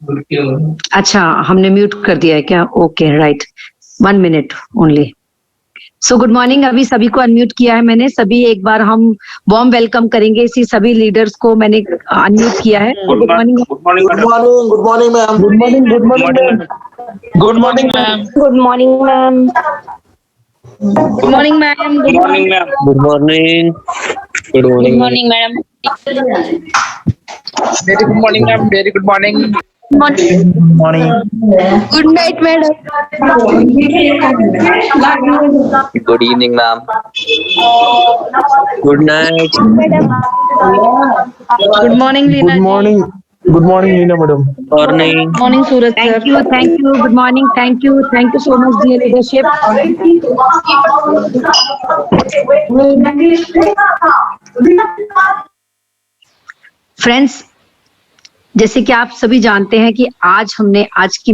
अच्छा, हमने म्यूट कर दिया है क्या? Okay, right, 1 minute only. So good morning, अभी सभी को अनम्यूट किया है मैंने। सभी एक बार हम वार्म वेलकम करेंगे इसी सभी लीडर्स को मैंने अनम्यूट किया है। Good morning ma'am. Good morning ma'am. Good morning ma'am. Good morning ma'am. Good morning ma'am. Good morning ma'am. Good morning ma'am. Good morning. Good good morning. Morning madam. Very good morning ma'am. Very good morning. Good night madam. Good evening ma'am. Good night. Good morning Leena. Good morning Leena madam. Morning. Morning Suraj sir. Thank you, good morning, thank you so much dear leadership. Friends, जैसे कि आप सभी जानते हैं कि आज हमने आज की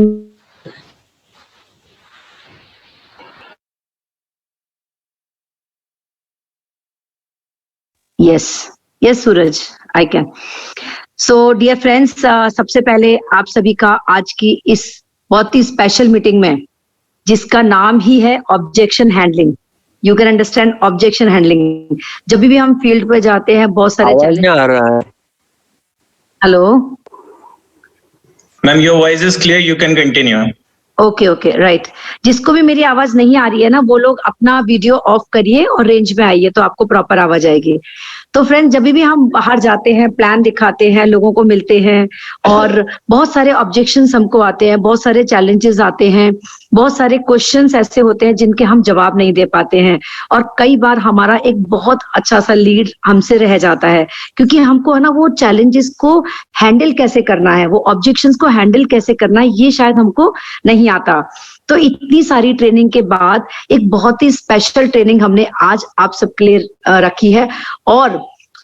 yes Suraj, I can. So dear friends, सबसे पहले आप सभी का आज की इस बहुत ही स्पेशल मीटिंग में, जिसका नाम ही है objection handling, you can understand objection handling. जब भी हम फील्ड पे जाते हैं बहुत सारे आवाज नहीं आ रहा है। Hello ma'am, your voice is clear, you can continue. Okay, right. जिसको भी मेरी आवाज नहीं आ रही है ना, वो लोग अपना वीडियो ऑफ करिए और रेंज में आइए, तो आपको प्रॉपर आवाज आएगी। तो फ्रेंड, जब भी हम बाहर जाते हैं, प्लान दिखाते हैं, लोगों को मिलते हैं, और बहुत सारे ऑब्जेक्शंस हमको आते हैं, बहुत सारे चैलेंजेस आते हैं, बहुत सारे क्वेश्चंस ऐसे होते हैं जिनके हम जवाब नहीं दे पाते हैं, और कई बार हमारा एक बहुत अच्छा सा लीड हमसे रह जाता है, क्योंकि हमको है ना वो चैलेंजेस को हैंडल कैसे करना है, वो ऑब्जेक्शंस को हैंडल कैसे करना है, ये शायद हमको नहीं आता। तो इतनी सारी ट्रेनिंग के बाद एक बहुत ही स्पेशल ट्रेनिंग हमने आज आप सबके लिए रखी है। और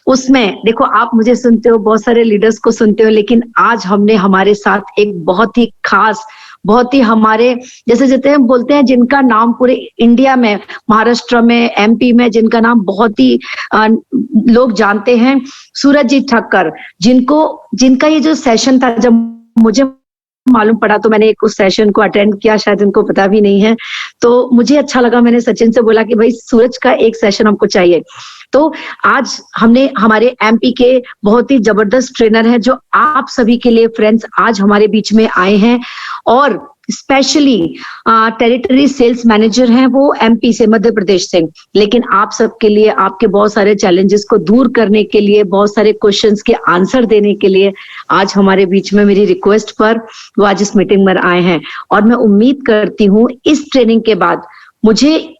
उसमें देखो, आप मुझे सुनते हो, बहुत सारे लीडर्स को सुनते हो, लेकिन आज हमने हमारे साथ एक बहुत ही खास, बहुत ही हमारे जैसे हम बोलते हैं, जिनका नाम पूरे इंडिया में, महाराष्ट्र में, एमपी में, जिनका नाम बहुत ही लोग जानते हैं, सूरज जी ठक्कर, जिनका ये जो सेशन था, जब मुझे मालूम पड़ा तो मैंने एक उस सेशन को अटेंड किया, शायद उनको पता भी नहीं है, तो मुझे अच्छा लगा। मैंने सचिन से बोला कि भाई सूरज का एक सेशन हमको चाहिए। तो आज हमने हमारे एमपी के बहुत ही जबरदस्त ट्रेनर हैं, जो आप सभी के लिए फ्रेंड्स आज हमारे बीच में आए हैं, और स्पेशली टेरिटरी सेल्स मैनेजर हैं वो एमपी से, मध्य प्रदेश से, लेकिन आप सबके लिए, आपके बहुत सारे चैलेंजेस को दूर करने के लिए, बहुत सारे क्वेश्चंस के आंसर देने के लिए आज हमारे बीच में, मेरी रिक्वेस्ट पर वो आज इस मीटिंग में आए हैं। और मैं उम्मीद करती हूँ इस ट्रेनिंग के बाद, मुझे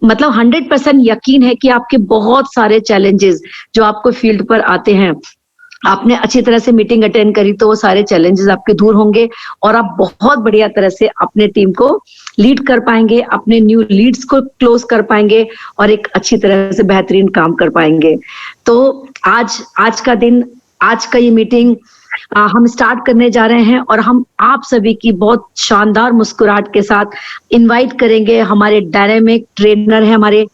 मतलब 100% यकीन है कि आपके बहुत सारे चैलेंजेस जो आपको फील्ड पर आते हैं, आपने अच्छी तरह से मीटिंग अटेंड करी तो वो सारे चैलेंजेस आपके दूर होंगे, और आप बहुत बढ़िया तरह से अपने टीम को लीड कर पाएंगे, अपने न्यू लीड्स को क्लोज कर पाएंगे, और एक अच्छी तरह से बेहतरीन काम कर पाएंगे। तो आज का दिन, आज का ये मीटिंग हम स्टार्ट करने जा रहे हैं, और हम आप सभी की बहुत शानदार मुस्कुराहट के साथ इनवाइट करेंगे हमारे डायनामिक ट्रेनर है, हमारे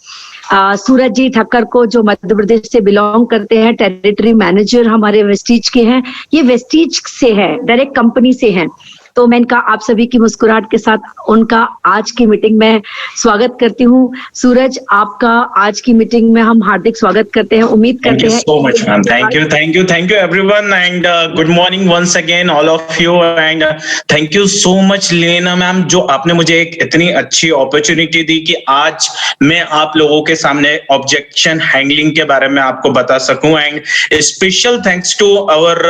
सूरज जी ठक्कर को, जो मध्य प्रदेश से बिलोंग करते हैं, टेरिटरी मैनेजर हमारे वेस्टीज के हैं, ये वेस्टीज से है, डायरेक्ट कंपनी से हैं। तो मैं इनका आप सभी की मुस्कुराहट के साथ उनका आज की मीटिंग में स्वागत करती हूँ। सूरज, आपका आज की मीटिंग में हम हार्दिक स्वागत करते हैं। उम्मीद करते हैं, so much ma'am, thank you everyone, and good morning once again all of you, and thank you so much Leena ma'am, जो आपने मुझे एक इतनी अच्छी अपॉर्चुनिटी दी कि आज मैं आप लोगों के सामने ऑब्जेक्शन हैंडलिंग के बारे में आपको बता सकूं। And special thanks to our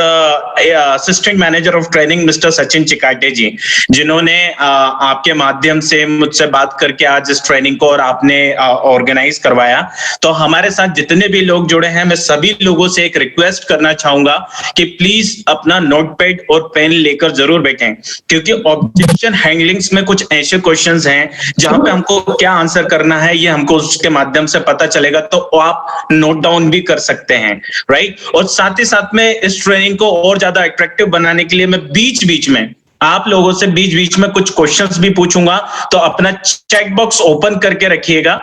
assistant manager of training mister Sachin Chikate ji, जिन्होंने आपके माध्यम से मुझसे बात करके आज इस ट्रेनिंग को और आपने ऑर्गेनाइज करवाया। तो हमारे साथ जितने भी लोग जुड़े हैं, मैं सभी लोगों से एक रिक्वेस्ट करना चाहूंगा कि प्लीज अपना नोटपैड और पेन लेकर जरूर बैठें, क्योंकि ऑब्जेक्शन हैंडलिंग्स में कुछ ऐसे क्वेश्चंस हैं जहां पे हमको क्या आंसर करना है ये हमको उसके माध्यम से पता चलेगा, तो आप नोट डाउन भी कर सकते हैं, राइट। और साथ ही साथ में इस ट्रेनिंग को और ज्यादा अट्रैक्टिव बनाने के लिए मैं बीच बीच में आप लोगों से बीच बीच में कुछ क्वेश्चंस भी पूछूंगा, तो अपना चैट बॉक्स ओपन करके रखिएगा,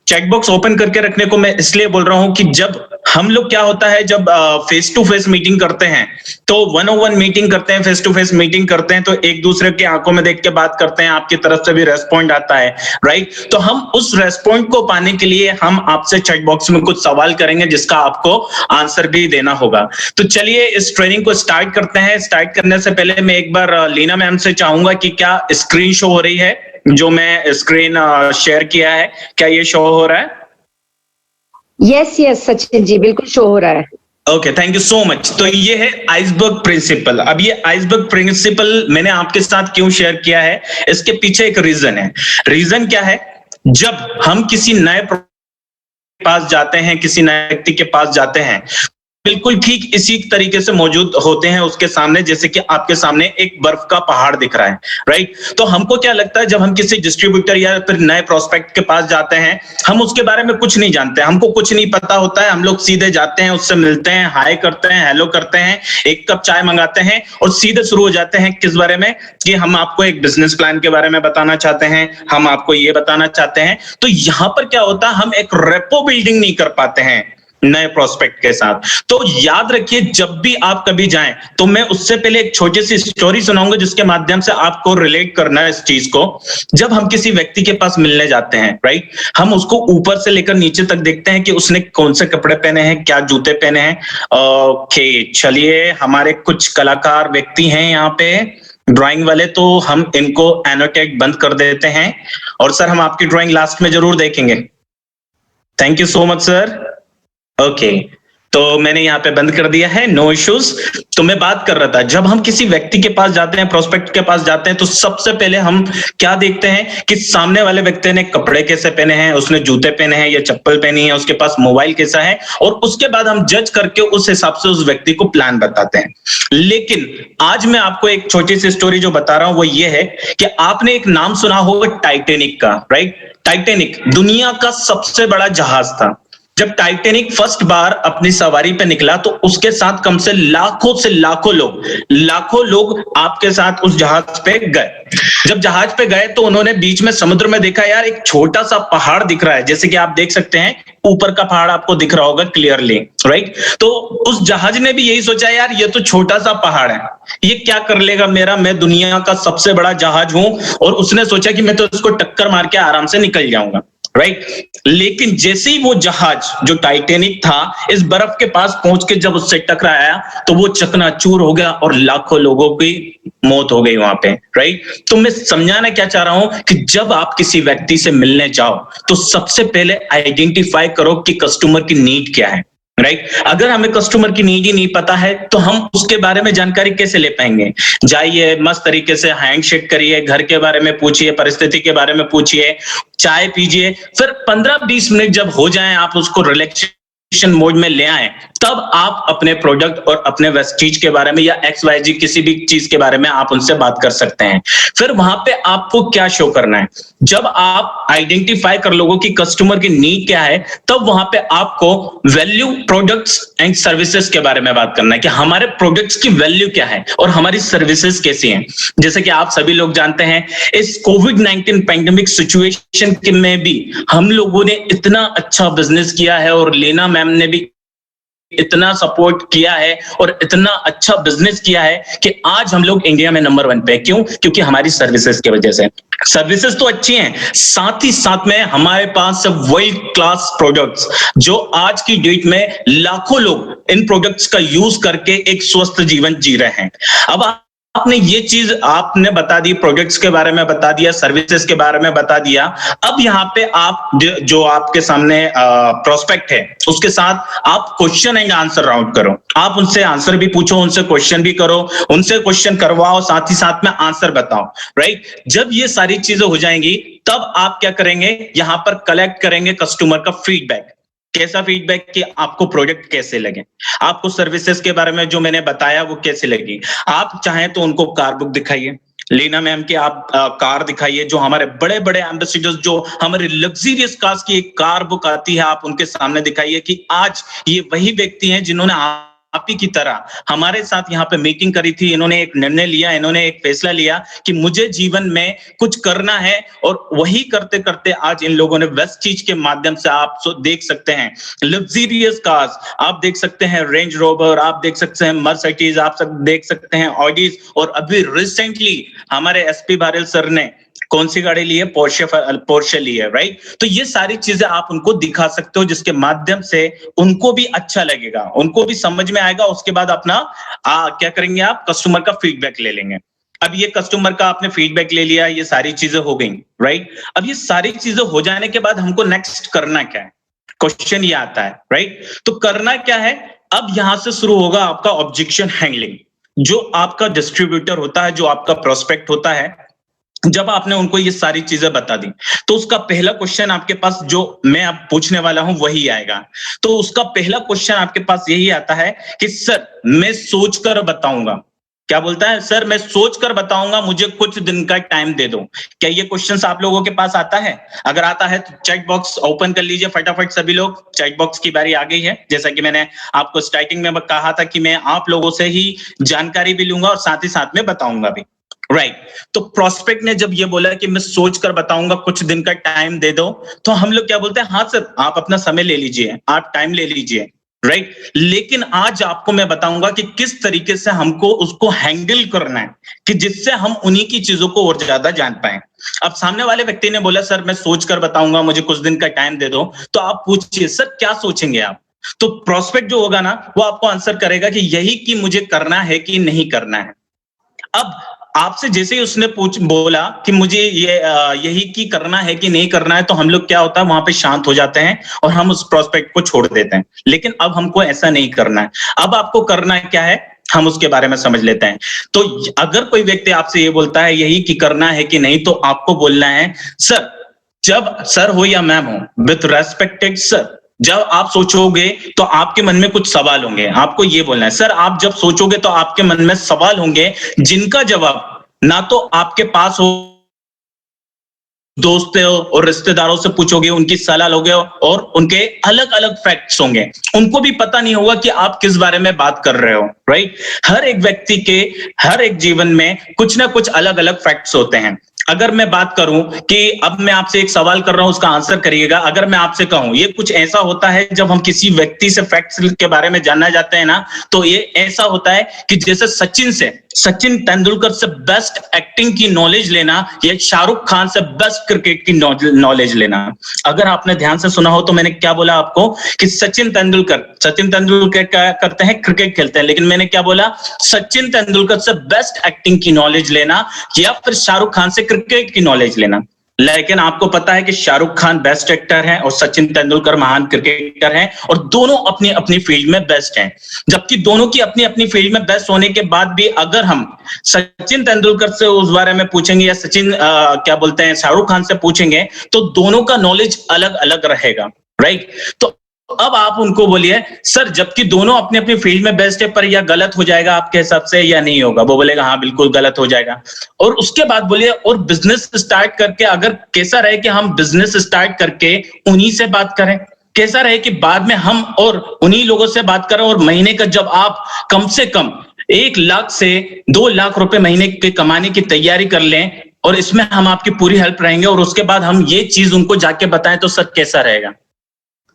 चैट बॉक्स ओपन करके रखने को मैं इसलिए बोल रहा हूं कि जब हम लोग क्या होता है, जब फेस टू फेस मीटिंग करते हैं तो 1-on-1 मीटिंग करते हैं, फेस टू फेस मीटिंग करते हैं तो एक दूसरे के आंखों में देख के बात करते हैं, आपकी तरफ से भी रेस्पॉन्ड आता है, राइट? तो हम उस रेस्पॉन्ड को पाने के लिए हम आपसे चैट बॉक्स में कुछ सवाल करेंगे जिसका आपको आंसर भी देना होगा। तो चलिए इस ट्रेनिंग को स्टार्ट करते हैं। स्टार्ट करने से पहले मैं एक बार लीना मैम से चाहूंगा कि क्या स्क्रीन शो हो रही है? जो मैं स्क्रीन शेयर किया है, क्या ये शो हो रहा है? यस यस सचिन जी, बिल्कुल शो हो रहा है। Okay, thank you so much. तो ये है आइसबर्ग प्रिंसिपल। अब ये आइसबर्ग प्रिंसिपल मैंने आपके साथ क्यों शेयर किया है, इसके पीछे एक रीजन है। रीजन क्या है? जब हम किसी नए पास जाते हैं, किसी नए व्यक्ति के पास जाते हैं, बिल्कुल ठीक इसी तरीके से मौजूद होते हैं उसके सामने, जैसे कि आपके सामने एक बर्फ का पहाड़ दिख रहा है, राइट? तो हमको क्या लगता है, जब हम किसी डिस्ट्रीब्यूटर या फिर नए प्रोस्पेक्ट के पास जाते हैं, हम उसके बारे में कुछ नहीं जानते, हमको कुछ नहीं पता होता है, हम लोग सीधे जाते हैं, उससे मिलते हैं, हाय करते हैं, हेलो करते हैं, एक कप चाय मंगाते हैं और सीधे शुरू हो जाते हैं किस बारे में, कि हम आपको एक बिजनेस प्लान के बारे में बताना चाहते हैं, हम आपको ये बताना चाहते हैं। तो यहां पर क्या होता है, हम एक रेपो बिल्डिंग नहीं कर पाते हैं नए प्रोस्पेक्ट के साथ। तो याद रखिए, जब भी आप कभी जाएं तो मैं उससे पहले एक छोटी सी स्टोरी सुनाऊंगा जिसके माध्यम से आपको रिलेट करना है इस चीज को। जब हम किसी व्यक्ति के पास मिलने जाते हैं, राइट, हम उसको ऊपर से लेकर नीचे तक देखते हैं कि उसने कौन से कपड़े पहने हैं, क्या जूते पहने हैं। ओके, चलिए, हमारे कुछ कलाकार व्यक्ति हैं यहाँ पे, ड्राइंग वाले, तो हम इनको एनोटेट बंद कर देते हैं। और सर, हम आपकी ड्राइंग लास्ट में जरूर देखेंगे। Thank you so much sir. Okay, तो मैंने यहाँ पे बंद कर दिया है, नो इश्यूज। तो मैं बात कर रहा था, जब हम किसी व्यक्ति के पास जाते हैं, प्रोस्पेक्ट के पास जाते हैं, तो सबसे पहले हम क्या देखते हैं कि सामने वाले व्यक्ति ने कपड़े कैसे पहने हैं, उसने जूते पहने हैं या चप्पल पहनी है, उसके पास मोबाइल कैसा है, और उसके बाद हम जज करके उस हिसाब से उस व्यक्ति को प्लान बताते हैं। लेकिन आज मैं आपको एक छोटी सी स्टोरी जो बता रहा हूं वो ये है कि आपने एक नाम सुना होगा टाइटैनिक का, राइट? टाइटैनिक दुनिया का सबसे बड़ा जहाज था। जब टाइटैनिक फर्स्ट बार अपनी सवारी पे निकला तो उसके साथ कम से लाखों लोग आपके साथ उस जहाज पे गए। जब जहाज पे गए तो उन्होंने बीच में समुद्र में देखा, यार एक छोटा सा पहाड़ दिख रहा है, जैसे कि आप देख सकते हैं ऊपर का पहाड़ आपको दिख रहा होगा क्लियरली, राइट? तो उस जहाज ने भी यही सोचा, यार ये तो छोटा सा पहाड़ है, ये क्या कर लेगा मेरा, मैं दुनिया का सबसे बड़ा जहाज हूं। और उसने सोचा कि मैं तो इसको टक्कर मार के आराम से निकल जाऊंगा, राइट? लेकिन जैसे ही वो जहाज जो टाइटैनिक था इस बर्फ के पास पहुंच के जब उससे टकराया तो वो चकनाचूर हो गया और लाखों लोगों की मौत हो गई वहां पे, राइट? तो मैं समझाना क्या चाह रहा हूं कि जब आप किसी व्यक्ति से मिलने जाओ तो सबसे पहले आइडेंटिफाई करो कि कस्टमर की नीड क्या है, राइट? अगर हमें कस्टमर की नीड ही नहीं पता है तो हम उसके बारे में जानकारी कैसे ले पाएंगे? जाइए, मस्त तरीके से हैंडशेक करिए, घर के बारे में पूछिए, परिस्थिति के बारे में पूछिए, चाय पीजिए, फिर 15-20 मिनट जब हो जाए आप उसको रिलैक्सेशन मोड में ले आए, तब आप अपने प्रोडक्ट और अपने वेस्टीज के बारे में या XYZ किसी भी चीज के बारे में आप उनसे बात कर सकते हैं। फिर वहां पे आपको क्या शो करना है, जब आप आइडेंटिफाई कर लोगों की कस्टमर की नीड क्या है, तब वहां पे आपको वैल्यू प्रोडक्ट्स एंड सर्विसेज के बारे में बात करना है कि हमारे प्रोडक्ट्स की वैल्यू क्या है और हमारी सर्विसेज कैसी हैं। जैसे कि आप सभी लोग जानते हैं, इस कोविड-19 पैंडेमिक सिचुएशन में भी हम लोगों ने इतना अच्छा बिजनेस किया है और लीना मैम ने भी इतना सपोर्ट किया है और इतना अच्छा बिजनेस किया है कि आज हम लोग इंडिया में नंबर 1 पे। क्यों? क्योंकि हमारी सर्विसेज की वजह से। सर्विसेज तो अच्छी हैं, साथ ही साथ में हमारे पास वर्ल्ड क्लास प्रोडक्ट्स, जो आज की डेट में लाखों लोग इन प्रोडक्ट्स का यूज करके एक स्वस्थ जीवन जी रहे हैं। अब आपने ये चीज आपने बता दी, प्रोडक्ट्स के बारे में बता दिया, सर्विसेज के बारे में बता दिया। अब यहाँ पे आप जो आपके सामने प्रोस्पेक्ट है उसके साथ आप क्वेश्चन एंड आंसर राउंड करो। आप उनसे आंसर भी पूछो, उनसे क्वेश्चन भी करो, उनसे क्वेश्चन करवाओ, साथ ही साथ में आंसर बताओ, राइट? जब ये सारी चीजें हो जाएंगी तब आप क्या करेंगे, यहां पर कलेक्ट करेंगे कस्टमर का फीडबैक। कैसा फीडबैक कि आपको प्रोडक्ट कैसे लगे, आपको सर्विसेज के बारे में जो मैंने बताया वो कैसे लगी। आप चाहें तो उनको कार बुक दिखाइए, लीना मैम की आप कार दिखाइए, जो हमारे बड़े बड़े एम्बेसडर्स, जो हमारे लग्जरियस कार्स की एक कार बुक आती है, आप उनके सामने दिखाइए कि आज ये वही व्यक्ति हैं जिन्होंने आप ही की तरह हमारे साथ यहाँ पे मीटिंग करी थी। इन्होंने एक निर्णय लिया, इन्होंने एक फैसला लिया कि मुझे जीवन में कुछ करना है, और वही करते करते आज इन लोगों ने वेस्ट चीज के माध्यम से आप देख सकते हैं लग्जरियस कार्स, आप देख सकते हैं रेंज रोवर, आप देख सकते हैं मर्सिडीज, आप सब देख सकते हैं ऑडीज, और अभी रिसेंटली हमारे एसपी बारेल सर ने कौन सी गाड़ी ली है? पोर्शे ली है, राइट? तो ये सारी चीजें आप उनको दिखा सकते हो, जिसके माध्यम से उनको भी अच्छा लगेगा, उनको भी समझ में आएगा। उसके बाद अपना क्या करेंगे आप? कस्टमर का फीडबैक ले लेंगे। अब ये कस्टमर का आपने फीडबैक ले लिया, ये सारी चीजें हो गई, राइट? अब ये सारी चीजें हो जाने के बाद हमको नेक्स्ट करना क्या है? क्वेश्चन ये आता है, राइट? तो करना क्या है? अब यहां से शुरू होगा आपका ऑब्जेक्शन हैंडलिंग। जो आपका डिस्ट्रीब्यूटर होता है, जो आपका प्रोस्पेक्ट होता है, जब आपने उनको ये सारी चीजें बता दी, तो उसका पहला क्वेश्चन आपके पास जो मैं अब पूछने वाला हूं वही आएगा। तो उसका पहला क्वेश्चन आपके पास यही आता है कि सर मैं सोचकर बताऊंगा। क्या बोलता है? सर मैं सोचकर बताऊंगा, मुझे कुछ दिन का टाइम दे दो। क्या ये क्वेश्चन आप लोगों के पास आता है? अगर आता है तो चैट बॉक्स ओपन कर लीजिए फटाफट सभी लोग। चैट बॉक्स की बारी आ गई है। जैसा कि मैंने आपको स्टार्टिंग में कहा था कि मैं आप लोगों से ही जानकारी भी लूंगा और साथ ही साथ में बताऊंगा भी, राइट? तो प्रोस्पेक्ट ने जब ये बोला कि मैं सोचकर बताऊंगा, कुछ दिन का टाइम दे दो, तो हम लोग क्या बोलते हैं? हाँ सर, आप अपना समय ले लीजिए, आप टाइम ले लीजिए, राइट? लेकिन आज आपको मैं बताऊंगा कि किस तरीके से हमको उसको हैंडल करना है कि जिससे हम उन्हीं की चीजों को और ज्यादा जान पाए। अब सामने वाले व्यक्ति ने बोला सर मैं सोचकर बताऊंगा, मुझे कुछ दिन का टाइम दे दो, तो आप पूछिए सर क्या सोचेंगे आप? तो प्रोस्पेक्ट जो होगा ना, वो आपको आंसर करेगा कि यही कि मुझे करना है कि नहीं करना है। अब आपसे जैसे ही उसने बोला कि मुझे यही की करना है कि नहीं करना है, तो हम लोग क्या होता है वहां पे शांत हो जाते हैं और हम उस प्रोस्पेक्ट को छोड़ देते हैं। लेकिन अब हमको ऐसा नहीं करना है। अब आपको करना क्या है, हम उसके बारे में समझ लेते हैं। तो अगर कोई व्यक्ति आपसे ये बोलता है यही की करना है कि नहीं, तो आपको बोलना है सर, जब सर हो या मैम हो, विथ रेस्पेक्टेड सर, जब आप सोचोगे तो आपके मन में कुछ सवाल होंगे। आपको ये बोलना है सर, आप जब सोचोगे तो आपके मन में सवाल होंगे जिनका जवाब ना तो आपके पास हो, दोस्तों और रिश्तेदारों से पूछोगे, उनकी सलाह लोगे और उनके अलग अलग फैक्ट्स होंगे। उनको भी पता नहीं होगा कि आप किस बारे में बात कर रहे हो, राइट? हर एक व्यक्ति के हर एक जीवन में कुछ ना कुछ अलग अलग फैक्ट्स होते हैं। अगर मैं बात करूं कि अब मैं आपसे एक सवाल कर रहा हूं, उसका आंसर करिएगा। अगर मैं आपसे कहूं ये कुछ ऐसा होता है, जब हम किसी व्यक्ति से फैक्ट्स के बारे में जानना चाहते हैं ना, तो ये ऐसा होता है कि जैसे सचिन तेंदुलकर से बेस्ट एक्टिंग की नॉलेज लेना या शाहरुख खान से बेस्ट क्रिकेट की नॉलेज लेना। अगर आपने ध्यान से सुना हो तो मैंने क्या बोला आपको कि सचिन तेंदुलकर क्या करते हैं? क्रिकेट खेलते हैं। लेकिन मैंने क्या बोला? सचिन तेंदुलकर से बेस्ट एक्टिंग की नॉलेज लेना या फिर शाहरुख खान से क्रिकेट की नॉलेज लेना। लेकिन आपको पता है कि शाहरुख खान बेस्ट एक्टर हैं और सचिन तेंदुलकर महान क्रिकेटर हैं, और दोनों अपनी अपनी फील्ड में बेस्ट हैं। जबकि दोनों की अपनी अपनी फील्ड में बेस्ट होने के बाद भी अगर हम सचिन तेंदुलकर से उस बारे में पूछेंगे या शाहरुख खान से पूछेंगे, तो दोनों का नॉलेज अलग अलग रहेगा, राइट? तो अब आप उनको बोलिए सर, जबकि दोनों अपनी अपनी फील्ड में बेस्ट है, पर यह गलत हो जाएगा आपके हिसाब से या नहीं होगा? वो बोलेगा हाँ बिल्कुल गलत हो जाएगा। और उसके बाद बोलिए और बिजनेस स्टार्ट करके अगर कैसा रहे कि हम बिजनेस स्टार्ट करके उन्हीं से बात करें, कैसा रहे कि बाद में हम और उन्हीं लोगों से बात करें, और महीने का जब आप कम से कम 1 लाख से 2 लाख रुपए महीने के कमाने की तैयारी कर लें, और इसमें हम आपकी पूरी हेल्प रहेंगे, और उसके बाद हम ये चीज उनको जाके बताएं, तो सर कैसा रहेगा?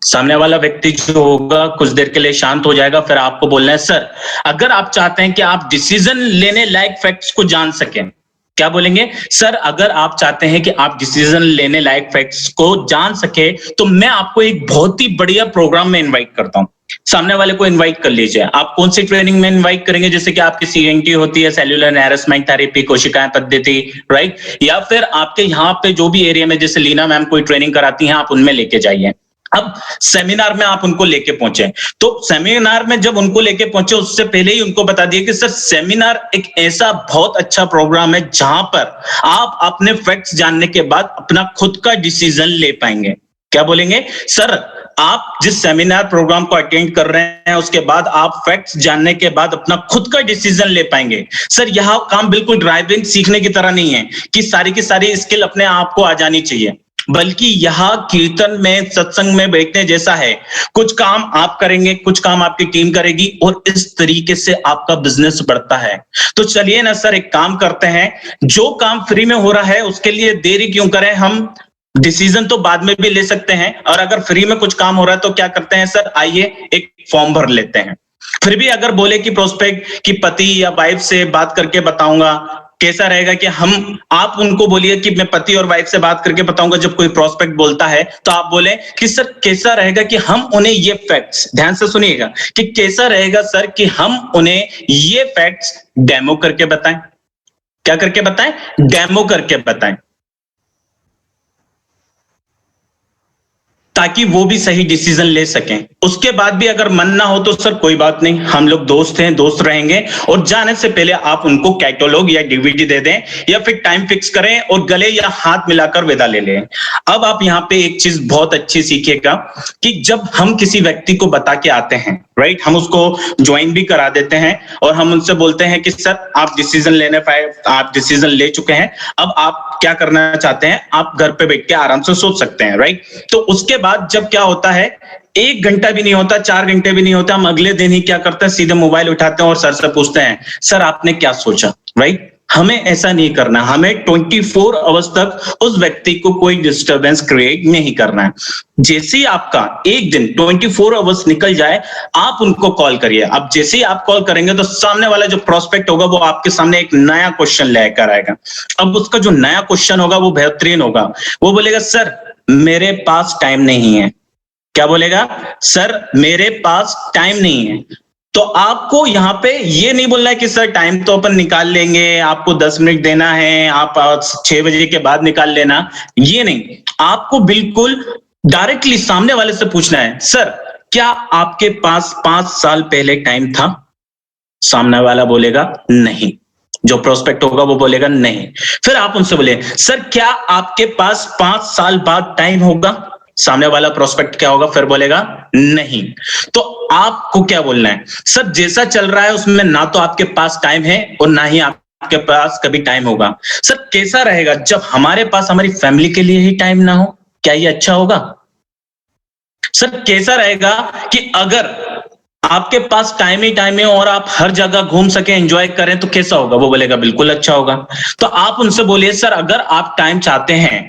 सामने वाला व्यक्ति जो होगा कुछ देर के लिए शांत हो जाएगा। फिर आपको बोलना है सर, अगर आप चाहते हैं कि आप डिसीजन लेने लायक फैक्ट्स को जान सकें, क्या बोलेंगे? सर, अगर आप चाहते हैं कि आप डिसीजन लेने लायक फैक्ट्स को जान सके, तो मैं आपको एक बहुत ही बढ़िया प्रोग्राम में इनवाइट करता हूं। सामने वाले को इनवाइट कर लीजिए। आप कौन सी ट्रेनिंग में इनवाइट करेंगे? जैसे कि आपकी CNT होती है, सेल्यूलर हैरेसमेंट थेरेपी, कोशिकाएं पद्धति, राइट? या फिर आपके यहाँ पे जो भी एरिया में जैसे लीना मैम कोई ट्रेनिंग कराती हैं, आप उनमें लेके जाइए। अब सेमिनार में आप उनको लेके पहुंचे, तो सेमिनार में जब उनको लेके पहुंचे उससे पहले ही उनको बता दिए कि सर, सेमिनार एक ऐसा बहुत अच्छा प्रोग्राम है जहां पर आप अपने फैक्ट्स जानने के बाद अपना खुद का डिसीजन ले पाएंगे। क्या बोलेंगे? सर, आप जिस सेमिनार प्रोग्राम को अटेंड कर रहे हैं उसके बाद आप फैक्ट्स जानने के बाद अपना खुद का डिसीजन ले पाएंगे। सर, यह काम बिल्कुल ड्राइविंग सीखने की तरह नहीं है कि सारी की सारी स्किल अपने आप को आ जानी चाहिए। बल्कि यहाँ कीर्तन में, सत्संग में बैठने जैसा है। कुछ काम आप करेंगे, कुछ काम आपकी टीम करेगी और इस तरीके से आपका बिजनेस बढ़ता है। तो चलिए ना सर, एक काम करते हैं, जो काम फ्री में हो रहा है उसके लिए देरी क्यों करें, हम डिसीजन तो बाद में भी ले सकते हैं, और अगर फ्री में कुछ काम हो रहा है तो क्या करते हैं सर, आइए एक फॉर्म भर लेते हैं। फिर भी अगर बोले कि प्रोस्पेक्ट की पति या वाइफ से बात करके बताऊंगा, कैसा रहेगा कि आप उनको बोलिए कि मैं पति और वाइफ से बात करके बताऊंगा जब कोई प्रोस्पेक्ट बोलता है, तो आप बोले कि सर कैसा रहेगा कि हम उन्हें ये फैक्ट्स, ध्यान से सुनिएगा, कि कैसा रहेगा सर कि हम उन्हें ये फैक्ट्स डेमो करके बताएं। क्या करके बताएं? डेमो करके बताएं, ताकि वो भी सही डिसीजन ले सकें। उसके बाद भी अगर मन ना हो तो सर कोई बात नहीं, हम लोग दोस्त हैं, दोस्त रहेंगे, और जाने से पहले आप उनको कैटलॉग या डीवीडी दे दें, या फिर टाइम फिक्स करें और गले या हाथ मिलाकर विदा ले लें। अब आप यहाँ पे एक चीज बहुत अच्छी सीखिएगा कि जब हम किसी व्यक्ति को बता के आते हैं, राइट, हम उसको ज्वाइन भी करा देते हैं और हम उनसे बोलते हैं कि सर आप डिसीजन लेने पाए, आप डिसीजन ले चुके हैं, अब आप क्या करना चाहते हैं, आप घर पे बैठ के आराम से सोच सकते हैं, राइट। तो उसके बाद जब क्या होता है, 1 घंटा भी नहीं होता, 4 घंटे भी नहीं होता, हम अगले दिन ही क्या करते हैं, सीधे मोबाइल उठाते हैं और सर से पूछते हैं, सर आपने क्या सोचा, राइट। हमें ऐसा नहीं करना, हमें 24 आवर्स तक उस व्यक्ति को कोई डिस्टरबेंस क्रिएट नहीं करना है। जैसे ही आपका एक दिन 24 आवर्स निकल जाए, आप उनको कॉल करिए। अब जैसे ही आप कॉल करेंगे तो सामने वाला जो प्रोस्पेक्ट होगा वो आपके सामने एक नया क्वेश्चन लेकर आएगा। अब उसका जो नया क्वेश्चन होगा वो बेहतरीन होगा। वो बोलेगा सर मेरे पास टाइम नहीं है। क्या बोलेगा? सर मेरे पास टाइम नहीं है। तो आपको यहां पे ये नहीं बोलना है कि सर टाइम तो अपन निकाल लेंगे, आपको 10 मिनट देना है, आप 6 बजे के बाद निकाल लेना, ये नहीं। आपको बिल्कुल डायरेक्टली सामने वाले से पूछना है, सर क्या आपके पास 5 साल पहले टाइम था? सामने वाला बोलेगा नहीं, जो प्रोस्पेक्ट होगा वो बोलेगा नहीं। फिर आप उनसे बोले, सर क्या आपके पास 5 साल बाद टाइम होगा? सामने वाला प्रोस्पेक्ट क्या होगा? फिर बोलेगा नहीं। तो आपको क्या बोलना है? सर जैसा चल रहा है उसमें ना तो आपके पास टाइम है और ना ही आपके पास कभी टाइम होगा। सर कैसा रहेगा जब हमारे पास हमारी फैमिली के लिए ही टाइम ना हो? क्या ये अच्छा होगा? सर कैसा रहेगा कि अगर आपके पास टाइम ही टाइम है और आप हर जगह घूम सके, एंजॉय करें, तो कैसा होगा? वो बोलेगा बिल्कुल अच्छा होगा। तो आप उनसे बोलिए, सर अगर आप टाइम चाहते हैं,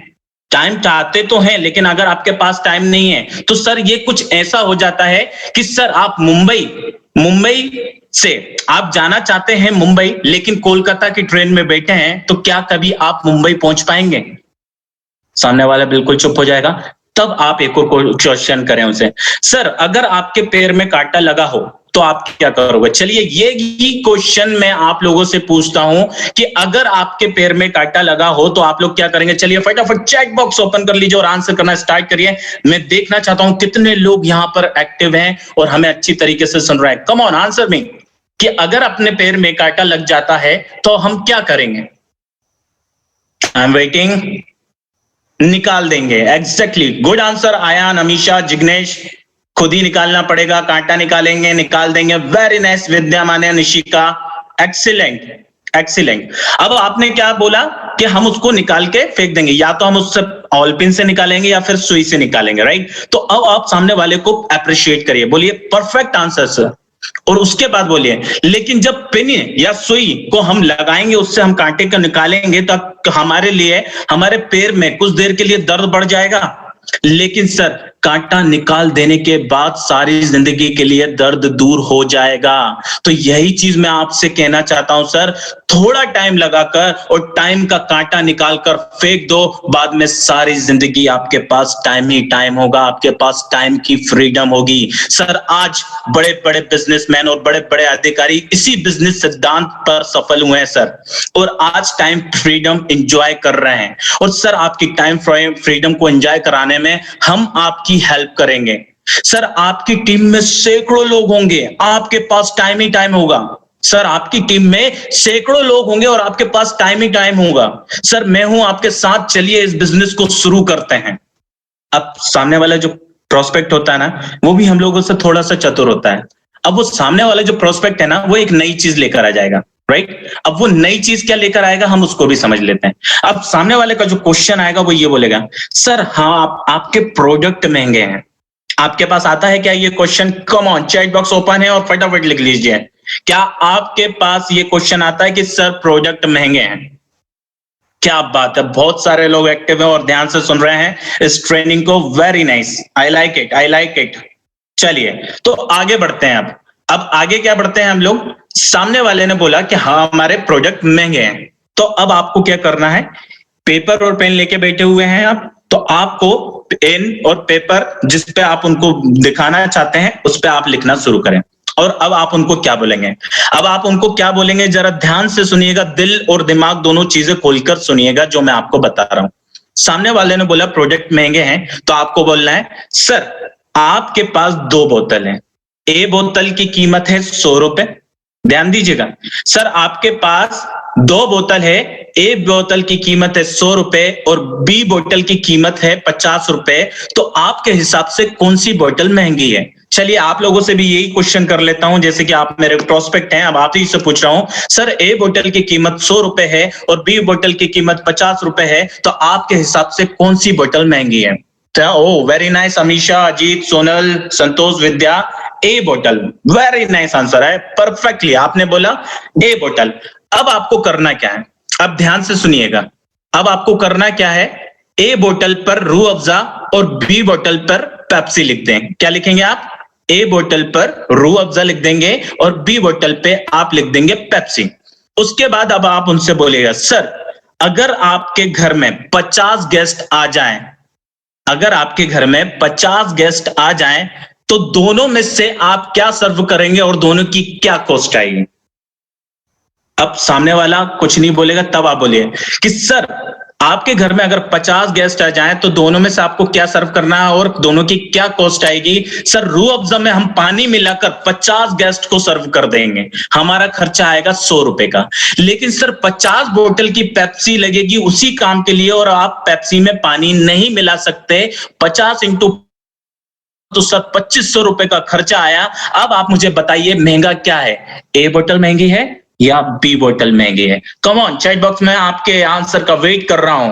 टाइम चाहते तो हैं, लेकिन अगर आपके पास टाइम नहीं है तो सर ये कुछ ऐसा हो जाता है कि सर आप मुंबई से आप जाना चाहते हैं मुंबई, लेकिन कोलकाता की ट्रेन में बैठे हैं, तो क्या कभी आप मुंबई पहुंच पाएंगे? सामने वाला बिल्कुल चुप हो जाएगा। तब आप एक और क्वेश्चन करें उसे, सर अगर आपके पैर में कांटा लगा हो तो आप क्या करोगे? चलिए ये क्वेश्चन मैं आप लोगों से पूछता हूं कि अगर आपके पैर में कांटा लगा हो तो आप लोग क्या करेंगे? चलिए फटाफट चैट बॉक्स ओपन कर लीजिए और आंसर करना स्टार्ट करिए। मैं देखना चाहता हूं कितने लोग यहां पर एक्टिव हैं और हमें अच्छी तरीके से सुन रहे हैं। कम ऑन आंसर मी कि अगर अपने पैर में कांटा लग जाता है तो हम क्या करेंगे? I am waiting. निकाल देंगे। Exactly, good answer Ayaan, Amisha, Jignesh. खुद ही निकालना पड़ेगा, कांटा निकालेंगे, निकाल देंगे। Very nice Vidya, Manya, Nishika, excellent excellent. अब आपने क्या बोला कि हम उसको निकाल के फेंक देंगे, या तो हम उससे ऑल पिन से निकालेंगे या फिर सुई से निकालेंगे, राइट। तो अब आप सामने वाले को अप्रिशिएट करिए, बोलिए परफेक्ट आंसर सर, और उसके बाद बोलिए लेकिन जब पिन या सुई को हम लगाएंगे, उससे हम कांटे को निकालेंगे तो हमारे लिए, हमारे पैर में कुछ देर के लिए दर्द बढ़ जाएगा, लेकिन सर कांटा निकाल देने के बाद सारी जिंदगी के लिए दर्द दूर हो जाएगा। तो यही चीज मैं आपसे कहना चाहता हूं सर, थोड़ा टाइम लगाकर और टाइम का कांटा निकालकर फेंक दो, बाद में सारी जिंदगी आपके पास टाइम ही टाइम होगा, आपके पास टाइम की फ्रीडम होगी। सर आज बड़े बड़े बिजनेसमैन और बड़े बड़े अधिकारी इसी बिजनेस सिद्धांत पर सफल हुए हैं सर, और आज टाइम फ्रीडम एंजॉय कर रहे हैं। और सर आपकी टाइम फ्रीडम को एंजॉय कराने में हम आपकी हेल्प करेंगे। सर आपकी टीम में सैकड़ों लोग होंगे, आपके पास टाइम ही टाइम होगा। सर आपकी टीम में सैकड़ों लोग होंगे और आपके पास टाइम ही टाइम होगा। सर मैं हूं आपके साथ, चलिए इस बिजनेस को शुरू करते हैं। अब सामने वाला जो प्रोस्पेक्ट होता है ना, वो भी हम लोगों से थोड़ा सा चतुर होता है। अब वो सामने वाला जो प्रोस्पेक्ट है ना, वो एक नई चीज लेकर आ जाएगा। राइट। अब वो नई चीज क्या लेकर आएगा हम उसको भी समझ लेते हैं। अब सामने वाले का जो क्वेश्चन आएगा वो ये बोलेगा, सर हाँ आपके प्रोडक्ट महंगे हैं। आपके पास आता है क्या ये question? Come on, chat box open है और फटाफट लिख लीजिए। क्या आपके पास ये क्वेश्चन आता है कि सर प्रोडक्ट महंगे हैं? क्या बात है, बहुत सारे लोग एक्टिव हैं और ध्यान से सुन रहे हैं इस ट्रेनिंग को। Very nice, I like it, I like it. चलिए तो आगे बढ़ते हैं। अब आगे क्या बढ़ते हैं हम लोग? सामने वाले ने बोला कि हाँ हमारे प्रोडक्ट महंगे हैं, तो अब आपको क्या करना है? पेपर और पेन लेके बैठे हुए हैं आप, तो आपको पेन और पेपर जिस पे आप उनको दिखाना चाहते हैं उस पे आप लिखना शुरू करें। और अब आप उनको क्या बोलेंगे? अब आप उनको क्या बोलेंगे जरा ध्यान से सुनिएगा, दिल और दिमाग दोनों चीजें खोलकर सुनिएगा जो मैं आपको बता रहा हूं। सामने वाले ने बोला प्रोडक्ट महंगे हैं, तो आपको बोलना है सर आपके पास 2 बोतल हैं, ए बोतल की कीमत है 100 रुपए। ध्यान दीजिएगा, सर आपके पास 2 बोतल है, ए बोतल की कीमत है 100 रुपए और बी बोतल की कीमत है 50 रुपए, तो आपके हिसाब से कौन सी बोतल महंगी है? चलिए आप लोगों से भी यही क्वेश्चन कर लेता हूं, जैसे कि आप मेरे प्रोस्पेक्ट हैं, अब आप ही से पूछ रहा हूं, सर ए बोतल की कीमत 100 रुपए है और बी बोतल की कीमत 50 रुपए है, तो आपके हिसाब से कौन सी बोतल महंगी है? ओ वेरी नाइस, अमीशा, अजीत, सोनल, संतोष, विद्या, ए बोतल। वेरी नाइस आंसर है, परफेक्टली आपने बोला ए बोतल। अब आपको करना क्या है? अब ध्यान से सुनिएगा, अब आपको करना क्या है? ए बोतल पर रूह अफ़ज़ा और बी बोतल पर पेप्सी लिख दें। क्या लिखेंगे आप? ए बोतल पर रूह अफ़ज़ा लिख देंगे और बी बोतल पे आप लिख देंगे पेप्सी। उसके बाद अब आप उनसे बोलिएगा, सर अगर आपके घर में 50 गेस्ट आ जाएं, अगर आपके घर में 50 गेस्ट आ जाएं, तो दोनों में से आप क्या सर्व करेंगे और दोनों की क्या कॉस्ट आएगी? अब सामने वाला कुछ नहीं बोलेगा, तब आप बोलिए कि सर आपके घर में अगर 50 गेस्ट आ जाएं तो दोनों में से आपको क्या सर्व करना है और दोनों की क्या कॉस्ट आएगी? सर रूह अफ़ज़ा में हम पानी मिलाकर 50 गेस्ट को सर्व कर देंगे, हमारा खर्चा आएगा 100 रुपए का। लेकिन सर 50 बोतल की पेप्सी लगेगी उसी काम के लिए और आप पेप्सी में पानी नहीं मिला सकते। 50 इंटू तो सर 2500 रुपए का खर्चा आया। अब आप मुझे बताइए महंगा क्या है? ए बोतल महंगी है या बी बोतल महंगी है? कम ऑन, चैट बॉक्स में आपके आंसर का वेट कर रहा हूं।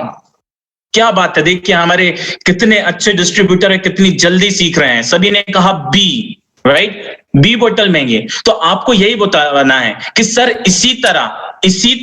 क्या बात है, देखिए हमारे कितने अच्छे डिस्ट्रीब्यूटर है, कितनी जल्दी सीख रहे हैं। सभी ने कहा बी, राइट, बी बोतल महंगी है। तो आपको यही बताना है कि सर इसी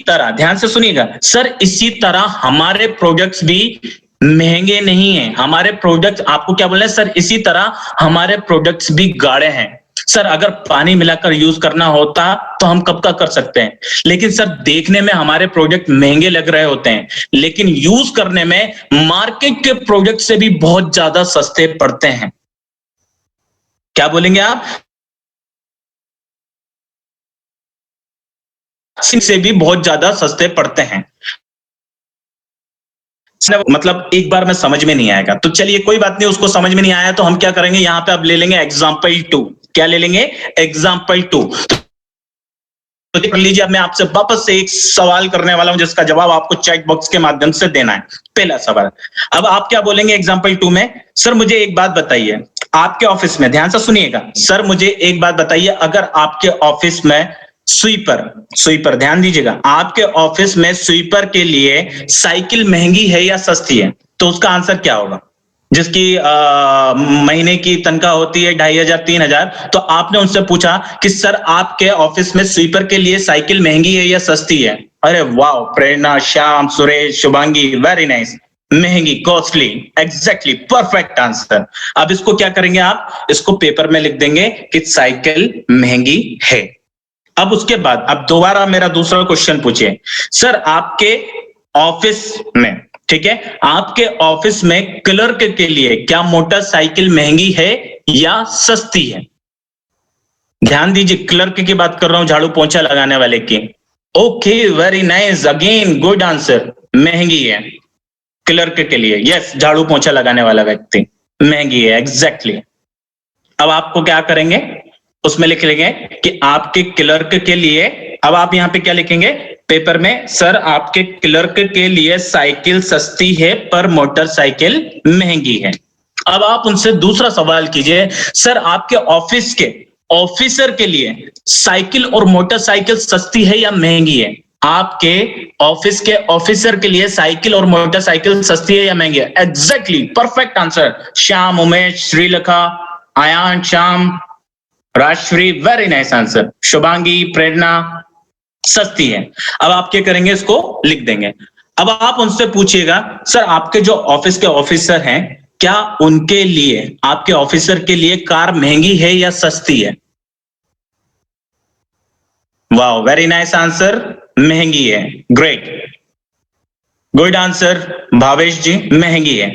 तरह ध्यान से सुनिएगा, सर इसी तरह हमारे प्रोडक्ट्स भी महंगे नहीं हैं। हमारे प्रोडक्ट, आपको क्या बोलना है? सर इसी तरह हमारे प्रोडक्ट्स भी गाढ़े हैं। सर अगर पानी मिलाकर यूज करना होता तो हम कब का कर सकते हैं, लेकिन सर देखने में हमारे प्रोडक्ट महंगे लग रहे होते हैं, लेकिन यूज करने में मार्केट के प्रोडक्ट से भी बहुत ज्यादा सस्ते पड़ते हैं। क्या बोलेंगे आप? से भी बहुत ज्यादा सस्ते पड़ते हैं। मतलब एक बार में समझ में नहीं आएगा, तो चलिए कोई बात नहीं, उसको समझ में नहीं आया तो हम क्या करेंगे, यहां पे अब ले लेंगे एग्जाम्पल 2। क्या ले लेंगे? एग्जाम्पल 2। तो देख लीजिए, अब मैं आपसे वापस से एक सवाल करने वाला हूं जिसका जवाब आपको चैट बॉक्स के माध्यम से देना है। पहला सवाल, अब आप क्या बोलेंगे एग्जाम्पल 2 में? सर मुझे एक बात बताइए, आपके ऑफिस में, ध्यान से सुनिएगा, सर मुझे एक बात बताइए, अगर आपके ऑफिस में स्वीपर, ध्यान दीजिएगा, आपके ऑफिस में स्वीपर के लिए साइकिल महंगी है या सस्ती है? तो उसका आंसर क्या होगा? जिसकी महीने की तनख्वाह होती है 2500 3000, तो आपने उनसे पूछा कि सर आपके ऑफिस में स्वीपर के लिए साइकिल महंगी है या सस्ती है? अरे वाह, प्रेरणा, श्याम, सुरेश, शुभांगी, वेरी नाइस। महंगी, कॉस्टली, एग्जैक्टली, परफेक्ट आंसर। अब इसको क्या करेंगे आप? इसको पेपर में लिख देंगे कि साइकिल महंगी है। अब उसके बाद अब दोबारा मेरा दूसरा क्वेश्चन पूछिए, सर आपके ऑफिस में, ठीक है, आपके ऑफिस में क्लर्क के लिए क्या मोटरसाइकिल महंगी है या सस्ती है? ध्यान दीजिए, क्लर्क की बात कर रहा हूं, झाड़ू पोंछा लगाने वाले की। Okay, very nice, again good answer, महंगी है क्लर्क के लिए। यस, झाड़ू पोंछा लगाने वाला व्यक्ति, महंगी है, एग्जैक्टली। अब आपको क्या करेंगे? उसमें लिख लेंगे कि आपके क्लर्क के लिए, अब आप यहां पे क्या लिखेंगे पेपर में? सर आपके क्लर्क के लिए साइकिल सस्ती है पर मोटरसाइकिल महंगी है। अब आप उनसे दूसरा सवाल कीजिए, सर आपके ऑफिस के ऑफिसर के लिए साइकिल और मोटरसाइकिल सस्ती है या महंगी है? आपके ऑफिस के ऑफिसर के लिए साइकिल और मोटरसाइकिल सस्ती है या महंगी है? Exactly, perfect answer. Shyam, Umesh, Shrilekha, Ayan, Shyam, Rajshree, very nice answer. Shubhangi, Prerna, सस्ती है। अब आप क्या करेंगे, इसको लिख देंगे। अब आप उनसे पूछिएगा, सर आपके जो ऑफिस के ऑफिसर हैं, क्या उनके लिए, आपके ऑफिसर के लिए कार महंगी है या सस्ती है? वाओ, वेरी नाइस आंसर, महंगी है। ग्रेट, गुड आंसर भावेश जी, महंगी है।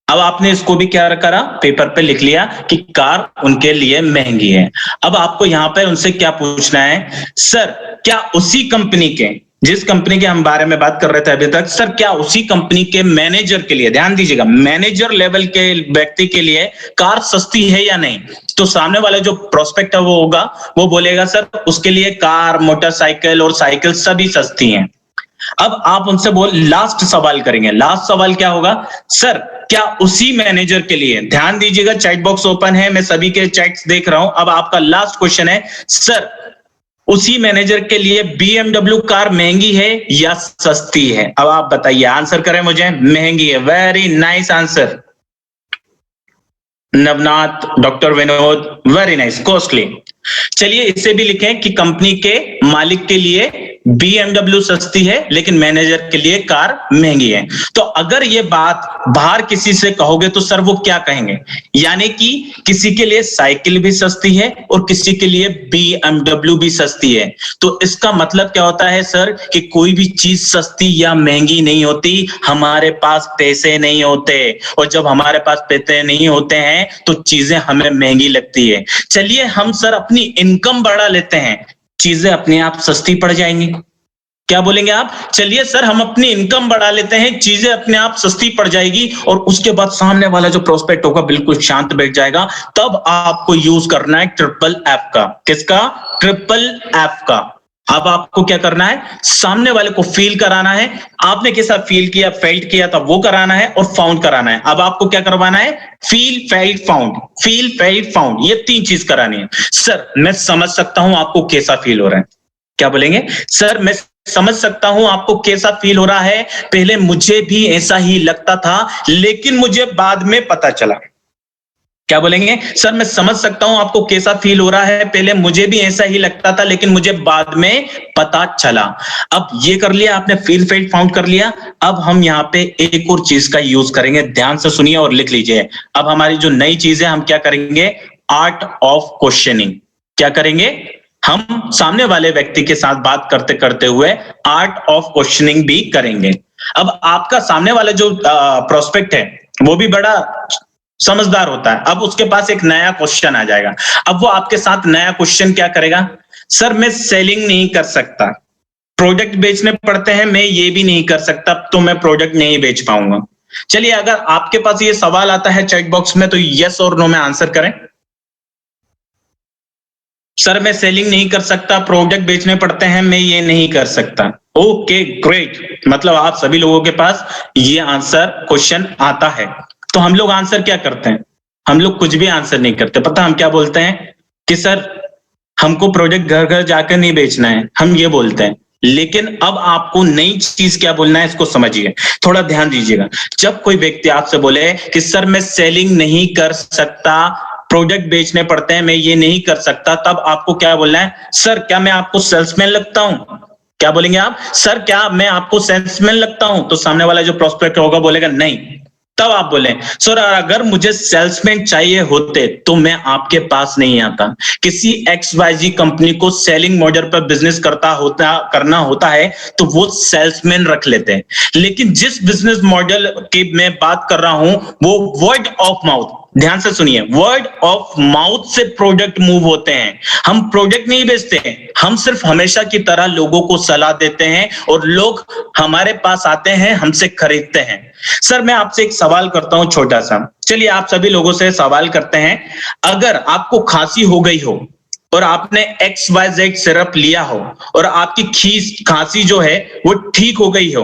अब आपने इसको भी क्या करा, पेपर पे लिख लिया कि कार उनके लिए महंगी है। अब आपको यहां पे उनसे क्या पूछना है, सर क्या उसी कंपनी के, जिस कंपनी के हम बारे में बात कर रहे थे अभी तक, सर क्या उसी कंपनी के मैनेजर के लिए, ध्यान दीजिएगा, मैनेजर लेवल के व्यक्ति के लिए कार सस्ती है या नहीं? तो सामने वाला जो प्रोस्पेक्ट है वो होगा, वो बोलेगा सर उसके लिए कार, मोटरसाइकिल और साइकिल सभी सस्ती हैं। अब आप उनसे लास्ट सवाल करेंगे। लास्ट सवाल क्या होगा, सर क्या उसी मैनेजर के लिए, ध्यान दीजिएगा चैट बॉक्स ओपन है, मैं सभी के चैट्स देख रहा हूं। अब आपका लास्ट क्वेश्चन है, सर उसी मैनेजर के लिए BMW कार महंगी है या सस्ती है? अब आप बताइए, आंसर करें मुझे। महंगी है, very nice answer. Navnath, doctor Vinod, very nice. Costly, चलिए इसे भी लिखें कि कंपनी के मालिक के लिए BMW सस्ती है लेकिन मैनेजर के लिए कार महंगी है। तो अगर ये बात बाहर किसी से कहोगे तो सर वो क्या कहेंगे, यानी कि किसी के लिए साइकिल भी सस्ती है और किसी के लिए BMW भी सस्ती है। तो इसका मतलब क्या होता है सर, कि कोई भी चीज सस्ती या महंगी नहीं होती, हमारे पास पैसे नहीं होते, और जब हमारे पास पैसे नहीं होते हैं तो चीजें हमें महंगी लगती है। चलिए हम सर अपनी इनकम बढ़ा लेते हैं, चीजें अपने आप सस्ती पड़ जाएंगी। क्या बोलेंगे आप? चलिए सर हम अपनी इनकम बढ़ा लेते हैं, चीजें अपने आप सस्ती पड़ जाएगी, और उसके बाद सामने वाला जो प्रोस्पेक्ट होगा बिल्कुल शांत बैठ जाएगा। तब आपको यूज करना है ट्रिपल एफ का। किसका? ट्रिपल एफ का। अब आपको क्या करना है, सामने वाले को फील कराना है। आपने कैसा फील किया, फेल्ट किया था, वो कराना है, और फाउंड कराना है। अब आपको क्या करवाना है, feel, felt, found. Feel, felt, found, ये 3 चीज करानी है। सर मैं समझ सकता हूं आपको कैसा फील हो रहा है। क्या बोलेंगे? सर मैं समझ सकता हूं आपको कैसा फील हो रहा है, पहले मुझे भी ऐसा ही लगता था लेकिन मुझे बाद में पता चला। क्या बोलेंगे? सर मैं समझ सकता हूं आपको कैसा फील हो रहा है, पहले मुझे भी ऐसा ही लगता था लेकिन मुझे बाद में पता चला। अब ये कर लिया आपने, फील, फेल्ट, फाउंड कर लिया। अब हम यहाँ पे एक और चीज का यूज करेंगे, ध्यान से सुनिए और लिख लीजिए। अब हमारी जो नई चीज है, हम क्या करेंगे, आर्ट ऑफ क्वेश्चनिंग। क्या करेंगे? हम सामने वाले व्यक्ति के साथ बात करते करते हुए आर्ट ऑफ क्वेश्चनिंग भी करेंगे। अब आपका सामने वाला जो प्रोस्पेक्ट है वो भी बड़ा समझदार होता है। अब उसके पास एक नया क्वेश्चन आ जाएगा। अब वो आपके साथ नया क्वेश्चन क्या करेगा, सर मैं सेलिंग नहीं कर सकता, प्रोडक्ट बेचने पड़ते हैं, मैं ये भी नहीं कर सकता, तो मैं प्रोडक्ट नहीं बेच पाऊंगा। चलिए अगर आपके पास ये सवाल आता है चैट बॉक्स में, तो यस और नो में आंसर करें। सर मैं सेलिंग नहीं कर सकता, प्रोडक्ट बेचने पड़ते हैं, मैं ये नहीं कर सकता। ओके ग्रेट, मतलब आप सभी लोगों के पास ये आंसर क्वेश्चन आता है। तो हम लोग आंसर क्या करते हैं, हम लोग कुछ भी आंसर नहीं करते। पता हम क्या बोलते हैं कि सर हमको प्रोडक्ट घर घर जाकर नहीं बेचना है, हम ये बोलते हैं। लेकिन अब आपको नई चीज क्या बोलना है, इसको समझिए, थोड़ा ध्यान दीजिएगा। जब कोई व्यक्ति आपसे बोले कि सर मैं सेलिंग नहीं कर सकता, प्रोडक्ट बेचने पड़ते हैं, मैं ये नहीं कर सकता, तब आपको क्या बोलना है, सर क्या मैं आपको सेल्समैन लगता हूं? क्या बोलेंगे आप? सर क्या मैं आपको सेल्समैन लगता हूं? तो सामने वाला जो प्रोस्पेक्ट होगा बोलेगा नहीं। तब आप बोले, सर अगर मुझे सेल्समैन चाहिए होते तो मैं आपके पास नहीं आता। किसी XYZ कंपनी को सेलिंग मॉडल पर बिजनेस करना होता है तो वो सेल्समैन रख लेते हैं। लेकिन जिस बिजनेस मॉडल की मैं बात कर रहा हूं वो वर्ड ऑफ माउथ, ध्यान से सुनिए, वर्ड ऑफ माउथ से प्रोडक्ट मूव होते हैं। हम प्रोडक्ट नहीं बेचते हैं, हम सिर्फ हमेशा की तरह लोगों को सलाह देते हैं और लोग हमारे पास आते हैं, हमसे खरीदते हैं। सर मैं आपसे एक सवाल करता हूं छोटा सा, चलिए आप सभी लोगों से सवाल करते हैं। अगर आपको खांसी हो गई हो और आपने XYZ सिरप लिया हो और आपकी खांसी जो है वो ठीक हो गई हो,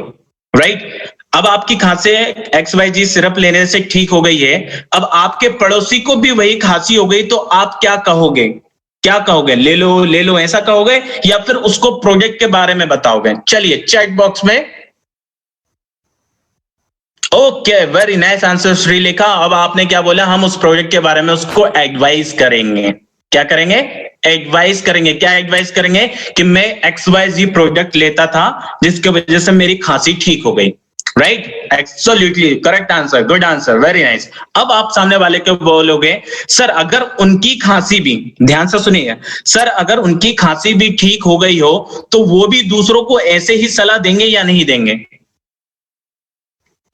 राइट? अब आपकी खांसी XYZ सिरप लेने से ठीक हो गई है, अब आपके पड़ोसी को भी वही खांसी हो गई, तो आप क्या कहोगे? क्या कहोगे? ले लो ऐसा कहोगे या फिर उसको प्रोजेक्ट के बारे में बताओगे? चलिए चैट बॉक्स में। Okay, very nice answer Shrilekha. अब आपने क्या बोला? हम उस प्रोजेक्ट के बारे में उसको एडवाइस करेंगे। क्या करेंगे? एडवाइस करेंगे। क्या एडवाइस करेंगे? कि मैं XYZ प्रोजेक्ट लेता था जिसकी वजह से मेरी खांसी ठीक हो गई। Right, absolutely correct answer, good answer, very nice. अब आप सामने वाले को बोलोगे, सर अगर उनकी खांसी भी, ध्यान से सुनिए, सर अगर उनकी खांसी भी ठीक हो गई हो तो वो भी दूसरों को ऐसे ही सलाह देंगे या नहीं देंगे?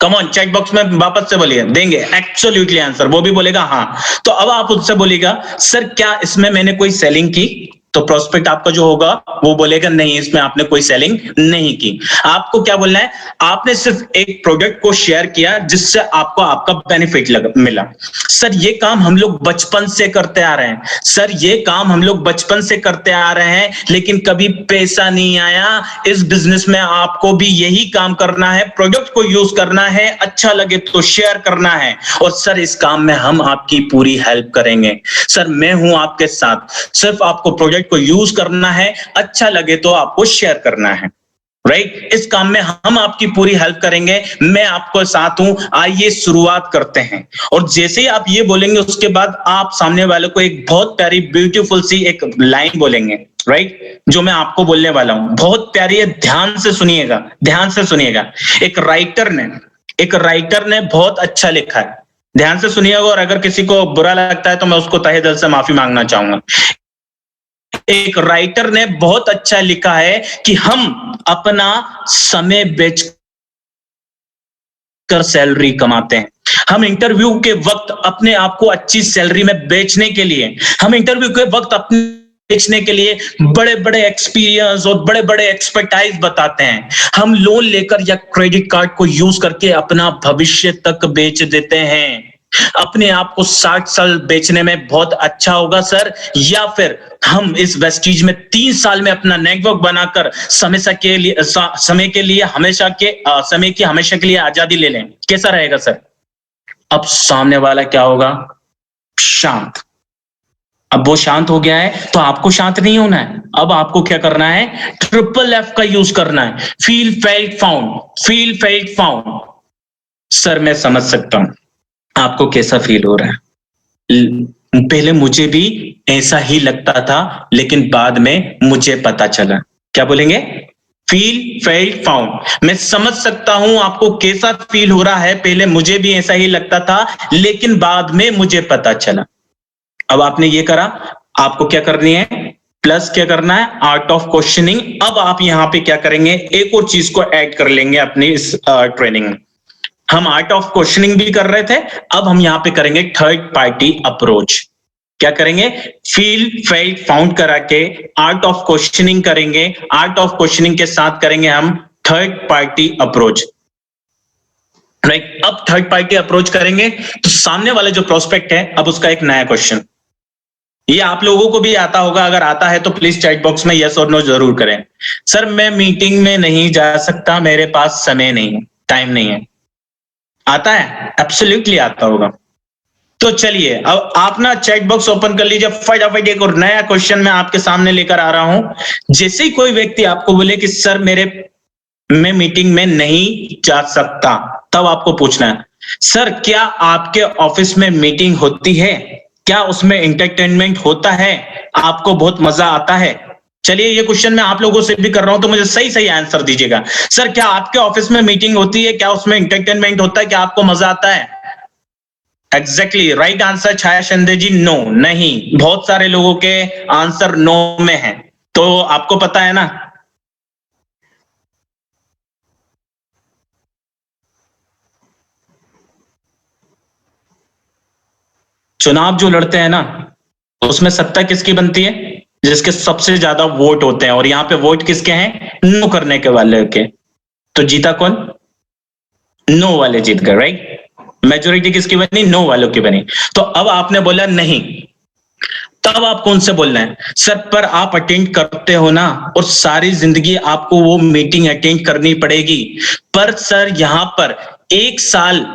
कम ऑन, चैट बॉक्स में वापस से बोलिए, देंगे? Absolutely answer. वो भी बोलेगा हाँ। तो अब आप उससे बोलेगा, सर क्या इसमें मैंने कोई सेलिंग की? तो प्रोस्पेक्ट आपका जो होगा वो बोलेगा नहीं, इसमें आपने कोई सेलिंग नहीं की। आपको क्या बोलना है? आपने सिर्फ एक प्रोडक्ट को शेयर किया जिससे आपको आपका बेनिफिट मिला। सर ये काम हम लोग बचपन से करते आ रहे हैं, सर ये काम हम लोग बचपन से करते आ रहे हैं, लेकिन कभी पैसा नहीं आया। इस बिजनेस में आपको भी यही काम करना है, प्रोडक्ट को यूज करना है, अच्छा लगे तो शेयर करना है। और सर इस काम में हम आपकी पूरी हेल्प करेंगे। सर मैं हूं आपके साथ, सिर्फ आपको प्रोजेक्ट को यूज करना है, अच्छा लगे तो आपको शेयर करना है। राइट, इस काम में हम आपकी पूरी हेल्प करेंगे, मैं आपको साथ हूं, आइए शुरुआत करते हैं। और जैसे ही आप ये बोलेंगे उसके बाद आप सामने वाले को एक बहुत प्यारी ब्यूटीफुल सी एक लाइन बोलेंगे। राइट, जो मैं आपको बोलने वाला हूं बहुत प्यारी है, ध्यान से सुनिएगा, ध्यान से सुनिएगा। एक राइटर ने बहुत अच्छा लिखा है, ध्यान से सुनिएगा। और अगर किसी को बुरा लगता है तो मैं उसको तहे दिल से माफी मांगना चाहूंगा। एक राइटर ने बहुत अच्छा लिखा है कि हम अपना समय बेच कर सैलरी कमाते हैं। हम इंटरव्यू के वक्त अपने आप को अच्छी सैलरी में बेचने के लिए, हम इंटरव्यू के वक्त अपने बेचने के लिए बड़े बड़े एक्सपीरियंस और बड़े बड़े एक्सपर्टाइज बताते हैं। हम लोन लेकर या क्रेडिट कार्ड को यूज करके अपना भविष्य तक बेच देते हैं। अपने आप को 60 साल बेचने में बहुत अच्छा होगा सर, या फिर हम इस वेस्टीज में 3 साल में अपना नेटवर्क बनाकर समय की हमेशा के लिए आजादी ले लें, कैसा रहेगा सर? अब सामने वाला क्या होगा? शांत। अब वो शांत हो गया है तो आपको शांत नहीं होना है। अब आपको क्या करना है? FFF का यूज करना है, फील फेल्ट फाउंड। सर मैं समझ सकता हूं आपको कैसा फील हो रहा है। पहले मुझे भी ऐसा ही लगता था, लेकिन बाद में मुझे पता चला। क्या बोलेंगे? Feel felt found. मैं समझ सकता हूं आपको कैसा फील हो रहा है, पहले मुझे भी ऐसा ही लगता था, लेकिन बाद में मुझे पता चला। अब आपने ये करा, आपको क्या करनी है? प्लस क्या करना है? Art of questioning. अब आप यहां पे क्या करेंगे? एक और चीज को ऐड कर लेंगे अपनी इस ट्रेनिंग में। हम आर्ट ऑफ क्वेश्चनिंग भी कर रहे थे, अब हम यहां पे करेंगे थर्ड पार्टी अप्रोच। क्या करेंगे? फील फेल्ट फाउंड करा के आर्ट ऑफ क्वेश्चनिंग करेंगे। आर्ट ऑफ क्वेश्चनिंग के साथ करेंगे हम थर्ड पार्टी अप्रोच। राइट, अब थर्ड पार्टी अप्रोच करेंगे तो सामने वाला जो प्रोस्पेक्ट है, अब उसका एक नया क्वेश्चन, ये आप लोगों को भी आता होगा, अगर आता है तो प्लीज चैट बॉक्स में यस और नो जरूर करें। सर मैं मीटिंग में नहीं जा सकता, मेरे पास समय नहीं है, टाइम नहीं है। आता है? एब्सोल्युटली आता होगा। तो चलिए अब आप ना चैट बॉक्स ओपन कर लीजिए, फटाफट एक और नया क्वेश्चन मैं आपके सामने लेकर आ रहा हूं। जैसे ही कोई व्यक्ति आपको बोले कि सर मैं मीटिंग में नहीं जा सकता, तब आपको पूछना है, सर क्या आपके ऑफिस में मीटिंग होती है? क्या उसमें एंटरटेनमेंट होता है? आपको बहुत मजा आता है? चलिए ये क्वेश्चन मैं आप लोगों से भी कर रहा हूं, तो मुझे सही सही आंसर दीजिएगा। सर क्या आपके ऑफिस में मीटिंग होती है? क्या उसमें एंटरटेनमेंट होता है? क्या आपको मजा आता है? एग्जैक्टली राइट आंसर छाया शिंदे जी, नो, नहीं। बहुत सारे लोगों के आंसर नो में है, तो आपको पता है ना। चुनाव जो लड़ते हैं ना, उसमें सत्ता किसकी बनती है? जिसके सबसे ज्यादा वोट होते हैं, और यहां पे वोट किसके हैं? नो करने के वाले के। तो जीता कौन? नो वाले जीत गए। राइट, मेजोरिटी किसकी बनी? नो वालों की बनी। तो अब आपने बोला नहीं, तब आपको उनसे बोलना है, सर पर आप अटेंड करते हो ना, और सारी जिंदगी आपको वो मीटिंग अटेंड करनी पड़ेगी, पर सर यहां पर 1 साल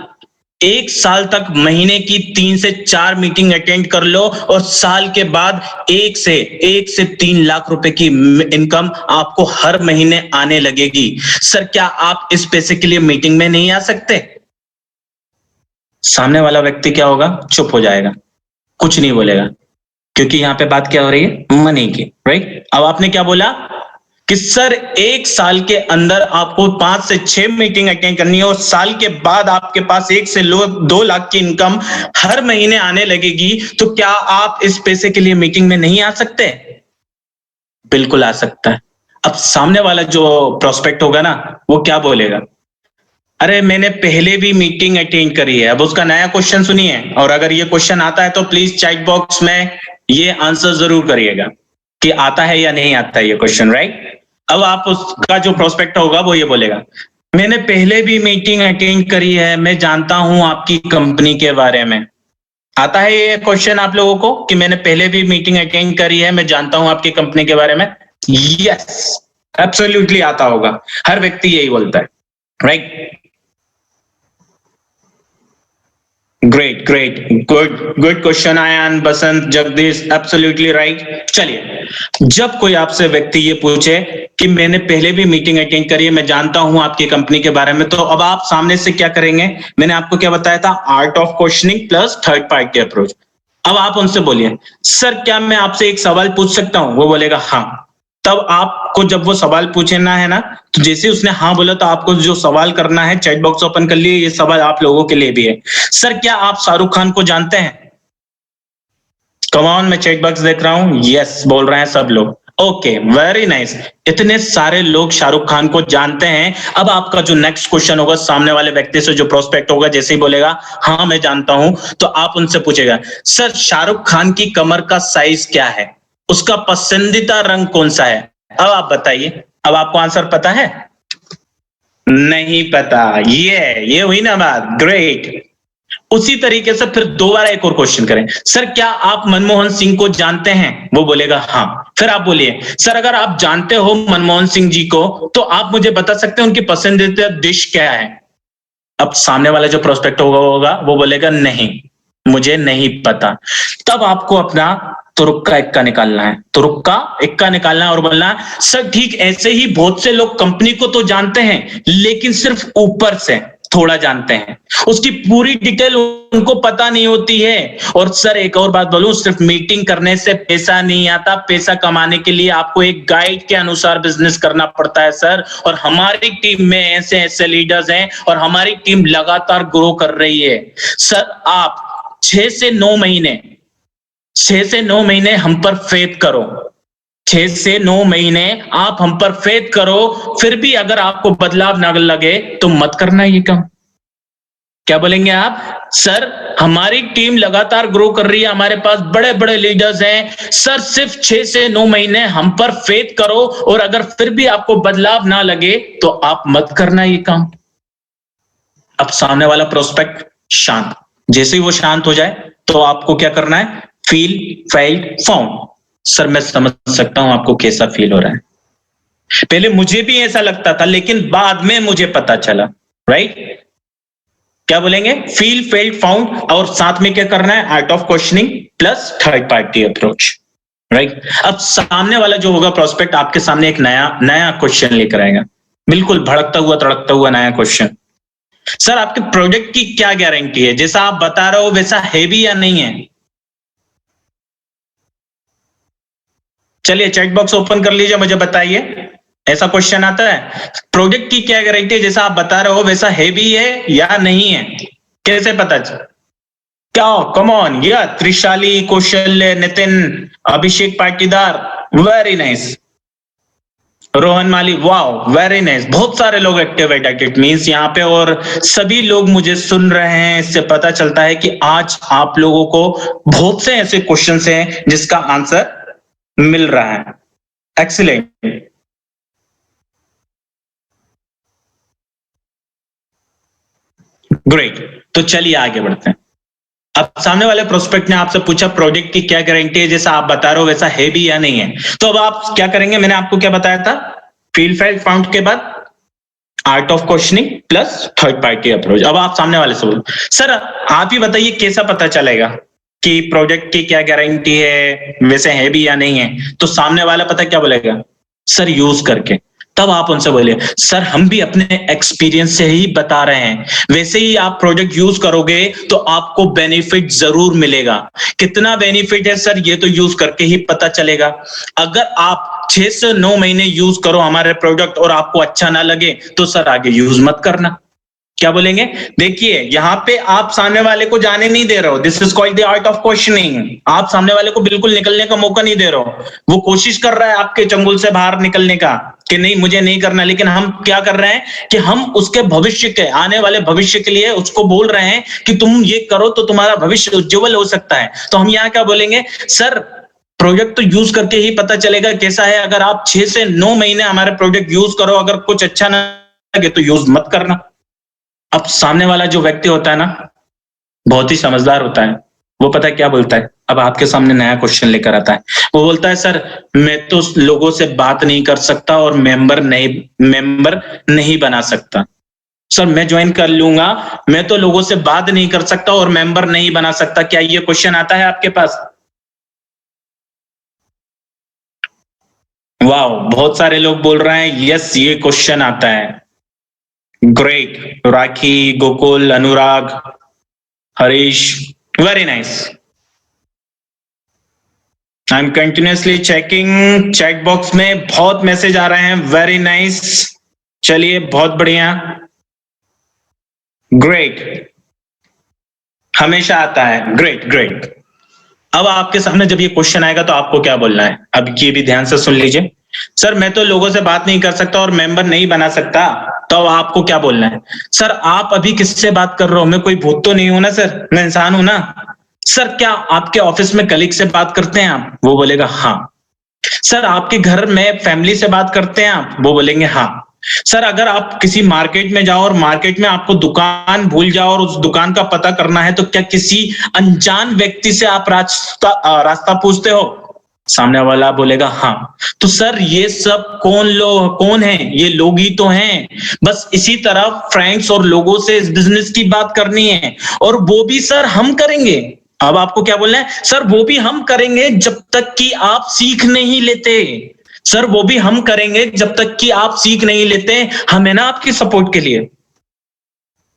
1 साल तक महीने की 3 से 4 मीटिंग अटेंड कर लो और साल के बाद 1 से 3 लाख रुपए की इनकम आपको हर महीने आने लगेगी। सर क्या आप इस पैसे के लिए मीटिंग में नहीं आ सकते? सामने वाला व्यक्ति क्या होगा? चुप हो जाएगा, कुछ नहीं बोलेगा, क्योंकि यहां पे बात क्या हो रही है? मनी की, राइट? अब आपने क्या बोला कि सर 1 साल के अंदर आपको 5 से 6 मीटिंग अटेंड करनी है और साल के बाद आपके पास 1 से 2 लाख की इनकम हर महीने आने लगेगी, तो क्या आप इस पैसे के लिए मीटिंग में नहीं आ सकते? बिल्कुल आ सकता है। अब सामने वाला जो प्रोस्पेक्ट होगा ना, वो क्या बोलेगा? अरे मैंने पहले भी मीटिंग अटेंड करी है। अब उसका नया क्वेश्चन सुनिए, और अगर ये क्वेश्चन आता है तो प्लीज चैट बॉक्स में ये आंसर जरूर करिएगा कि आता है या नहीं आता है ये क्वेश्चन, राइट? अब आप उसका जो प्रोस्पेक्ट होगा वो ये बोलेगा, मैंने पहले भी मीटिंग अटेंड करी है, मैं जानता हूं आपकी कंपनी के बारे में। आता है ये क्वेश्चन आप लोगों को कि मैंने पहले भी मीटिंग अटेंड करी है, मैं जानता हूं आपकी कंपनी के बारे में? यस, एब्सोल्युटली आता होगा। हर व्यक्ति यही बोलता है, right? Great great, good question Ayan, Basant, Jagdish, absolutely right. चलिए, जब कोई आपसे व्यक्ति ये पूछे कि मैंने पहले भी मीटिंग अटेंड करी है, मैं जानता हूं आपकी कंपनी के बारे में, तो अब आप सामने से क्या करेंगे? मैंने आपको क्या बताया था? Art of questioning plus third party approach. अब आप उनसे बोलिए, सर क्या मैं आपसे एक सवाल पूछ सकता हूं? वो बोलेगा हाँ। तब आपको जब वो सवाल पूछना है ना, तो जैसे उसने हाँ बोला तो आपको जो सवाल करना है, चैट बॉक्स ओपन कर लिए, ये सवाल आप लोगों के लिए भी है। सर क्या आप शाहरुख खान को जानते हैं? कम ऑन, मैं चैट बॉक्स देख रहा हूं, यस बोल रहे हैं सब लोग। ओके, वेरी नाइस, इतने सारे लोग शाहरुख खान को जानते हैं। अब आपका जो नेक्स्ट क्वेश्चन होगा, सामने वाले व्यक्ति से जो प्रोस्पेक्ट होगा, जैसे ही बोलेगा हाँ मैं जानता हूं, तो आप उनसे पूछेगा, सर शाहरुख खान की कमर का साइज क्या है? उसका पसंदीदा रंग कौन सा है? अब आप बताइए। अब आपको आंसर पता है? नहीं पता। ये हुई ना बात, ग्रेट। उसी तरीके से फिर दोबारा एक और क्वेश्चन करें, सर क्या आप मनमोहन सिंह को जानते हैं? वो बोलेगा हाँ। फिर आप बोलिए, सर अगर आप जानते हो मनमोहन सिंह जी को, तो आप मुझे बता सकते हैं उनकी पसंदीदा डिश क्या है? अब सामने वाला जो प्रोस्पेक्ट होगा वो बोलेगा नहीं, मुझे नहीं पता। तब आपको अपना तुरुक का इक्का निकालना है, तुरुक का इक्का निकालना है और बोलना है, सर ठीक ऐसे ही बहुत से लोग कंपनी को तो जानते हैं, लेकिन सिर्फ ऊपर से थोड़ा जानते हैं, उसकी पूरी डिटेल उनको पता नहीं होती है। और सर एक और बात बोलूं, सिर्फ मीटिंग करने से पैसा नहीं आता, पैसा कमाने के लिए आपको एक गाइड के अनुसार बिजनेस करना पड़ता है सर। और हमारी टीम में ऐसे ऐसे लीडर्स हैं और हमारी टीम लगातार ग्रो कर रही है सर। आप 6 से 9 महीने हम पर फेथ करो, 6 से 9 महीने आप हम पर फेथ करो, फिर भी अगर आपको बदलाव ना लगे तो मत करना ये काम। क्या बोलेंगे आप? सर हमारी टीम लगातार ग्रो कर रही है, हमारे पास बड़े बड़े लीडर्स हैं सर, सिर्फ 6 से 9 महीने हम पर फेथ करो, और अगर फिर भी आपको बदलाव ना लगे तो आप मत करना ये काम। अब सामने वाला प्रोस्पेक्ट शांत, जैसे ही वो शांत हो जाए तो आपको क्या करना है? Feel, felt, found. सर मैं समझ सकता हूं आपको कैसा फील हो रहा है, पहले मुझे भी ऐसा लगता था लेकिन बाद में मुझे पता चला, राइट? क्या बोलेंगे? फील, फेल्ट, फाउंड, और साथ में क्या करना है? Art of questioning plus third party approach, right? अब सामने वाला जो होगा प्रोस्पेक्ट आपके सामने एक नया क्वेश्चन लेकर आएगा, बिल्कुल भड़कता हुआ तड़कता हुआ नया क्वेश्चन। सर आपके प्रोडक्ट की क्या गारंटी है? जैसा आप बता रहे हो वैसा है भी या नहीं है? चलिए चैट बॉक्स ओपन कर लीजिए, मुझे बताइए। ऐसा क्वेश्चन आता है, प्रोडक्ट की क्या गारंटी है? जैसा आप बता रहे हो वैसा है भी है या नहीं है? कैसे पता चल? क्या? कम ऑन, या त्रिशाली, कौशल्य, नितिन, अभिषेक पाटीदार, वेरी नाइस, रोहन माली, वाओ वेरी नाइस, बहुत सारे लोग एक्टिवेटेड, इट मींस यहाँ पे, और सभी लोग मुझे सुन रहे हैं। इससे पता चलता है कि आज आप लोगों को बहुत से ऐसे क्वेश्चंस हैं जिसका आंसर मिल रहा है। Excellent, great. तो चलिए आगे बढ़ते हैं। अब सामने वाले प्रोस्पेक्ट ने आपसे पूछा प्रोडक्ट की क्या गारंटी है, जैसा आप बता रहे हो वैसा है भी या नहीं है? तो अब आप क्या करेंगे? मैंने आपको क्या बताया था? फील, फेल्ट, फाउंड के बाद art of questioning plus third party approach. अब आप सामने वाले से बोलो, सर आप ही बताइए कैसा पता चलेगा कि प्रोजेक्ट की क्या गारंटी है, वैसे है भी या नहीं है? तो सामने वाला पता क्या बोलेगा, सर यूज करके। तब आप उनसे बोलिए, सर हम भी अपने एक्सपीरियंस से ही बता रहे हैं, वैसे ही आप प्रोजेक्ट यूज करोगे तो आपको बेनिफिट जरूर मिलेगा। कितना बेनिफिट है सर, ये तो यूज करके ही पता चलेगा। अगर आप 6 से 9 महीने यूज करो हमारे प्रोडक्ट और आपको अच्छा ना लगे तो सर आगे यूज मत करना। क्या बोलेंगे? देखिए यहां पे आप सामने वाले को जाने नहीं दे रहे हो, this is called the art of questioning. आप सामने वाले को बिल्कुल निकलने का मौका नहीं दे रहे हो। वो कोशिश कर रहा है आपके चंगुल से बाहर निकलने का कि नहीं मुझे नहीं करना, लेकिन हम क्या कर रहे हैं कि हम उसके भविष्य के, आने वाले भविष्य के लिए उसको बोल रहे हैं कि तुम ये करो तो तुम्हारा भविष्य उज्जवल हो सकता है। तो हम यहाँ क्या बोलेंगे, सर प्रोजेक्ट तो यूज करके ही पता चलेगा कैसा है। अगर आप 6 से 9 महीने हमारे प्रोजेक्ट यूज करो, अगर कुछ अच्छा ना लगे तो यूज मत करना। अब सामने वाला जो व्यक्ति होता है ना, बहुत ही समझदार होता है। वो पता है क्या बोलता है? अब आपके सामने नया क्वेश्चन लेकर आता है। वो बोलता है, सर मैं तो लोगों से बात नहीं कर सकता और मेंबर नहीं बना सकता। सर मैं ज्वाइन कर लूंगा, मैं तो लोगों से बात नहीं कर सकता और मेंबर नहीं बना सकता। क्या ये क्वेश्चन आता है आपके पास? वाह, बहुत सारे लोग बोल रहे हैं यस ये क्वेश्चन आता है। Great, rakhi, Gokul, Anurag, Harish, very nice. I am continuously checking, chat box में बहुत मैसेज आ रहे हैं। वेरी नाइस, चलिए बहुत बढ़िया, ग्रेट, हमेशा आता है। Great great. अब आपके सामने जब ये क्वेश्चन आएगा तो आपको क्या बोलना है? अब ये भी ध्यान से सुन लीजिए। सर मैं तो लोगों से बात नहीं कर सकता और मेंबर नहीं बना सकता, तो अब आपको क्या बोलना है? सर आप अभी किससे बात कर रहे हो? मैं कोई भूत तो नहीं हूं ना सर, मैं इंसान हूं ना। सर क्या आपके ऑफिस में कलीग से बात करते हैं आप? वो बोलेगा हाँ। सर आपके घर में फैमिली से बात करते हैं आप? वो बोलेंगे हाँ। सर अगर आप किसी मार्केट में जाओ और मार्केट में आपको दुकान भूल जाओ और उस दुकान का पता करना है तो क्या किसी अनजान व्यक्ति से आप रास्ता पूछते हो? सामने वाला बोलेगा हाँ। तो सर ये सब कौन है? ये लोग ही तो हैं। बस इसी तरह फ्रेंड्स और लोगों से इस बिजनेस की बात करनी है, और वो भी सर हम करेंगे। अब आपको क्या बोलना है? सर वो भी हम करेंगे जब तक कि आप सीख नहीं लेते। सर वो भी हम करेंगे जब तक कि आप सीख नहीं लेते। हम है ना आपकी सपोर्ट के लिए।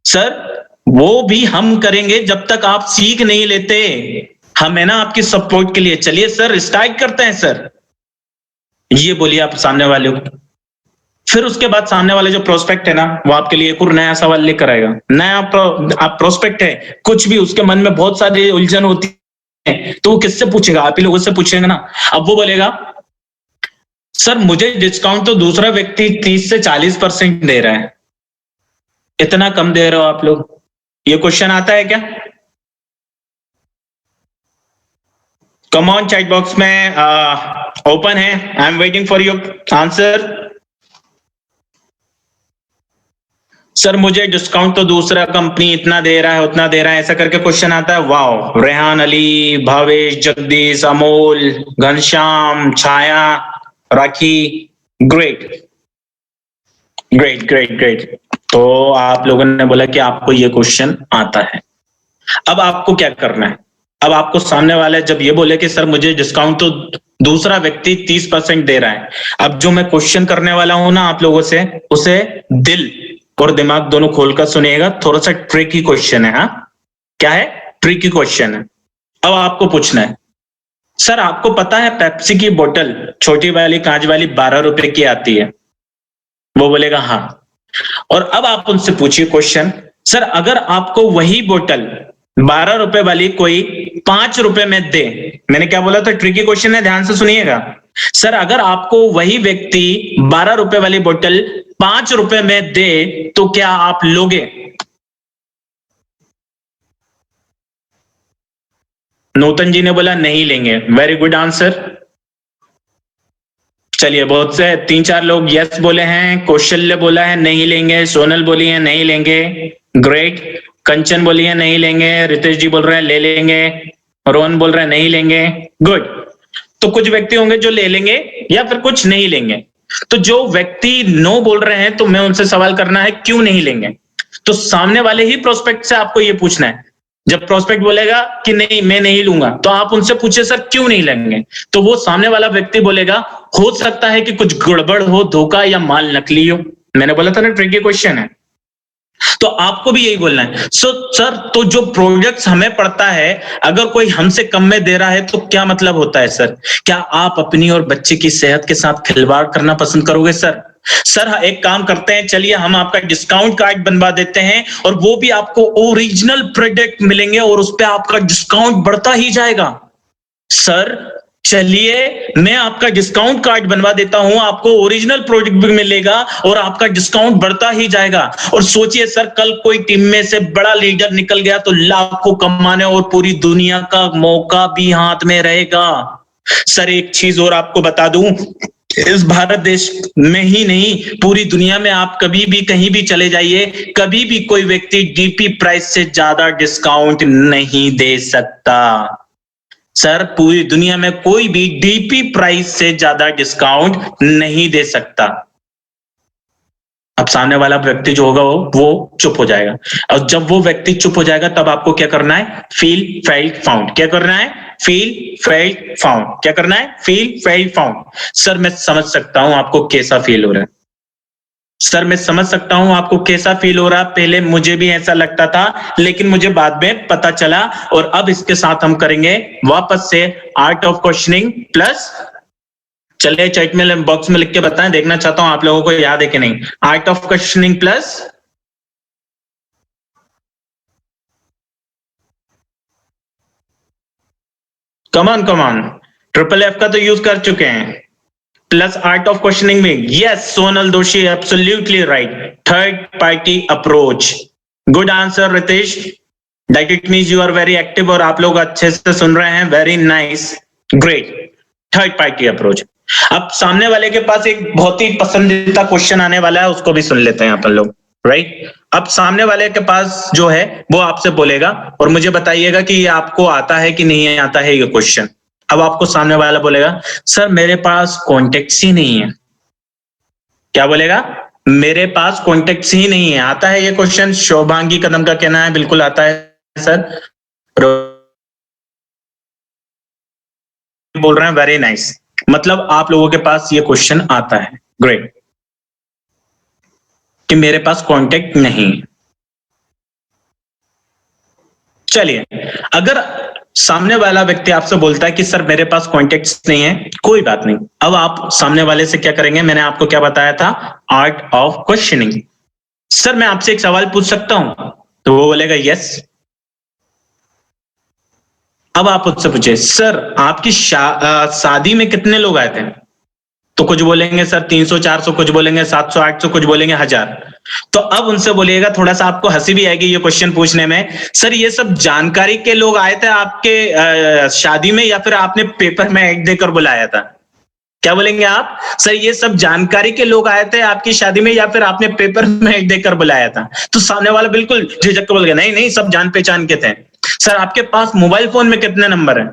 सर वो भी हम करेंगे जब तक आप सीख नहीं लेते। हम है ना आपकी सपोर्ट के लिए। चलिए सर स्टार्ट करते हैं सर, ये बोलिए आप सामने वाले को। फिर उसके बाद सामने वाले जो प्रोस्पेक्ट है ना, वो आपके लिए एक और नया सवाल लेकर आएगा। नया आप प्रोस्पेक्ट है, कुछ भी उसके मन में बहुत सारी उलझन होती है, तो वो किससे पूछेगा? आप ही लोगों से पूछेगा ना। अब वो बोलेगा, सर मुझे डिस्काउंट तो दूसरा व्यक्ति 30 से 40% दे रहा है, इतना कम दे रहे हो आप लोग। ये क्वेश्चन आता है क्या? कम ऑन, चैट बॉक्स में ओपन है, आई am waiting for your answer. Sir मुझे डिस्काउंट तो दूसरा कंपनी इतना दे रहा है, उतना दे रहा है, ऐसा करके क्वेश्चन आता है। वाओ, रेहान अली, भावेश, जगदीश, अमोल, घनश्याम, छाया, राखी, ग्रेट ग्रेट ग्रेट ग्रेट। तो आप लोगों ने बोला कि आपको ये क्वेश्चन आता है। अब आपको क्या करना है? अब आपको सामने वाला जब ये बोले कि सर मुझे डिस्काउंट तो दूसरा व्यक्ति 30% दे रहा है, अब जो मैं क्वेश्चन करने वाला हूं ना आप लोगों से, उसे दिल और दिमाग दोनों खोलकर सुनिएगा। थोड़ा सा ट्रिकी क्वेश्चन है। हाँ क्या है? ट्रिकी क्वेश्चन है। अब आपको पूछना है, सर आपको पता है पेप्सी की बोतल छोटी वाली कांच वाली 12 रुपए की आती है? वो बोलेगा हाँ। और अब आप उनसे पूछिए क्वेश्चन, सर अगर आपको वही बोतल 12 रुपए वाली कोई 5 रुपए में दे। मैंने क्या बोला था? ट्रिकी क्वेश्चन है, ध्यान से सुनिएगा। सर अगर आपको वही व्यक्ति 12 रुपए वाली बोतल 5 रुपए में दे तो क्या आप लोगे? नूतन जी ने बोला नहीं लेंगे। Very good answer. चलिए बहुत से 3-4 लोग यस बोले हैं। कौशल्य बोला है नहीं लेंगे। सोनल बोली है नहीं लेंगे। ग्रेट। कंचन बोली है नहीं लेंगे। रितेश जी बोल रहे हैं ले लेंगे। रोहन बोल रहे हैं नहीं लेंगे। गुड। तो कुछ व्यक्ति होंगे जो ले लेंगे या फिर कुछ नहीं लेंगे। तो जो व्यक्ति नो बोल रहे हैं तो मैं उनसे सवाल करना है क्यों नहीं लेंगे। तो सामने वाले ही प्रोस्पेक्ट से आपको ये पूछना है। जब प्रोस्पेक्ट बोलेगा कि नहीं मैं नहीं लूंगा, तो आप उनसे पूछे सर क्यों नहीं लेंगे। तो वो सामने वाला व्यक्ति बोलेगा हो सकता है कि कुछ गड़बड़ हो, धोखा या माल नकली हो। मैंने बोला था ना ट्रिकी क्वेश्चन है। तो आपको भी यही बोलना है। सर तो जो प्रोडक्ट्स हमें पड़ता है, अगर कोई हमसे कम में दे रहा है तो क्या मतलब होता है सर? क्या आप अपनी और बच्चे की सेहत के साथ खिलवाड़ करना पसंद करोगे सर? सर एक काम करते हैं, चलिए हम आपका डिस्काउंट कार्ड बनवा देते हैं और वो भी आपको ओरिजिनल प्रोडक्ट मिलेंगे और उस पर आपका डिस्काउंट बढ़ता ही जाएगा। सर चलिए मैं आपका डिस्काउंट कार्ड बनवा देता हूं, आपको ओरिजिनल प्रोडक्ट भी मिलेगा और आपका डिस्काउंट बढ़ता ही जाएगा। और सोचिए सर कल कोई टीम में से बड़ा लीडर निकल गया तो लाखों कमाने और पूरी दुनिया का मौका भी हाथ में रहेगा। सर एक चीज और आपको बता दूं, इस भारत देश में ही नहीं पूरी दुनिया में आप कभी भी कहीं भी चले जाइए, कभी भी कोई व्यक्ति डीपी प्राइस से ज्यादा डिस्काउंट नहीं दे सकता। सर पूरी दुनिया में कोई भी डीपी प्राइस से ज्यादा डिस्काउंट नहीं दे सकता। अब सामने वाला व्यक्ति जो होगा वो चुप हो जाएगा, और जब वो व्यक्ति चुप हो जाएगा तब आपको क्या करना है? Feel felt found. क्या करना है? Feel felt found. क्या करना है? Feel felt found. सर मैं समझ सकता हूं आपको कैसा फील हो रहा है। सर मैं समझ सकता हूं आपको कैसा फील हो रहा। पहले मुझे भी ऐसा लगता था, लेकिन मुझे बाद में पता चला। और अब इसके साथ हम करेंगे वापस से आर्ट ऑफ क्वेश्चनिंग प्लस, चलिए चैट में बॉक्स में लिख के बताएं, देखना चाहता हूं आप लोगों को याद है कि नहीं। आर्ट ऑफ क्वेश्चनिंग प्लस कमान ट्रिपल एफ का तो यूज कर चुके हैं, प्लस आर्ट ऑफ क्वेश्चनिंग में। Yes Sonal Doshi absolutely right, third party approach. Good answer Ritesh, that it means you are very active और आप लोग अच्छे से सुन रहे हैं। Very nice, great, third party approach. अब सामने वाले के पास एक बहुत ही पसंदीदा क्वेश्चन आने वाला है, उसको भी सुन लेते हैं अपन लोग, राइट। अब सामने वाले के पास जो है वो आपसे बोलेगा और मुझे बताइएगा कि ये आपको आता है कि नहीं आता है ये क्वेश्चन। अब आपको सामने वाला बोलेगा सर मेरे पास कॉन्टेक्ट्स ही नहीं है। क्या बोलेगा? मेरे पास कॉन्टेक्ट्स ही नहीं है। आता है ये क्वेश्चन? शोभांगी कदम का कहना है बिल्कुल आता है सर, बोल रहे हैं वेरी नाइस। मतलब आप लोगों के पास ये क्वेश्चन आता है, ग्रेट, कि मेरे पास कॉन्टेक्ट नहीं। चलिए अगर सामने वाला व्यक्ति आपसे बोलता है कि सर मेरे पास कॉन्टेक्ट्स नहीं है, कोई बात नहीं। अब आप सामने वाले से क्या करेंगे? मैंने आपको क्या बताया था? Art of questioning. सर मैं आपसे एक सवाल पूछ सकता हूं? तो वो बोलेगा यस। अब आप उससे पूछे सर आपकी शादी में कितने लोग आए थे? तो कुछ बोलेंगे सर 300 400, कुछ बोलेंगे 700 800, कुछ बोलेंगे 1000। तो अब उनसे बोलिएगा, थोड़ा सा आपको हंसी भी आएगी ये क्वेश्चन पूछने में, सर ये सब जानकारी के लोग आए थे आपके शादी में या फिर आपने पेपर में ऐड देकर बुलाया था? क्या बोलेंगे आप? सर ये सब जानकारी के लोग आए थे आपकी शादी में या फिर आपने पेपर में ऐड देकर बुलाया था? तो सामने वाला बिल्कुल झिझक के बोल गया नहीं नहीं सब जान पहचान के थे। सर आपके पास मोबाइल फोन में कितने नंबर है?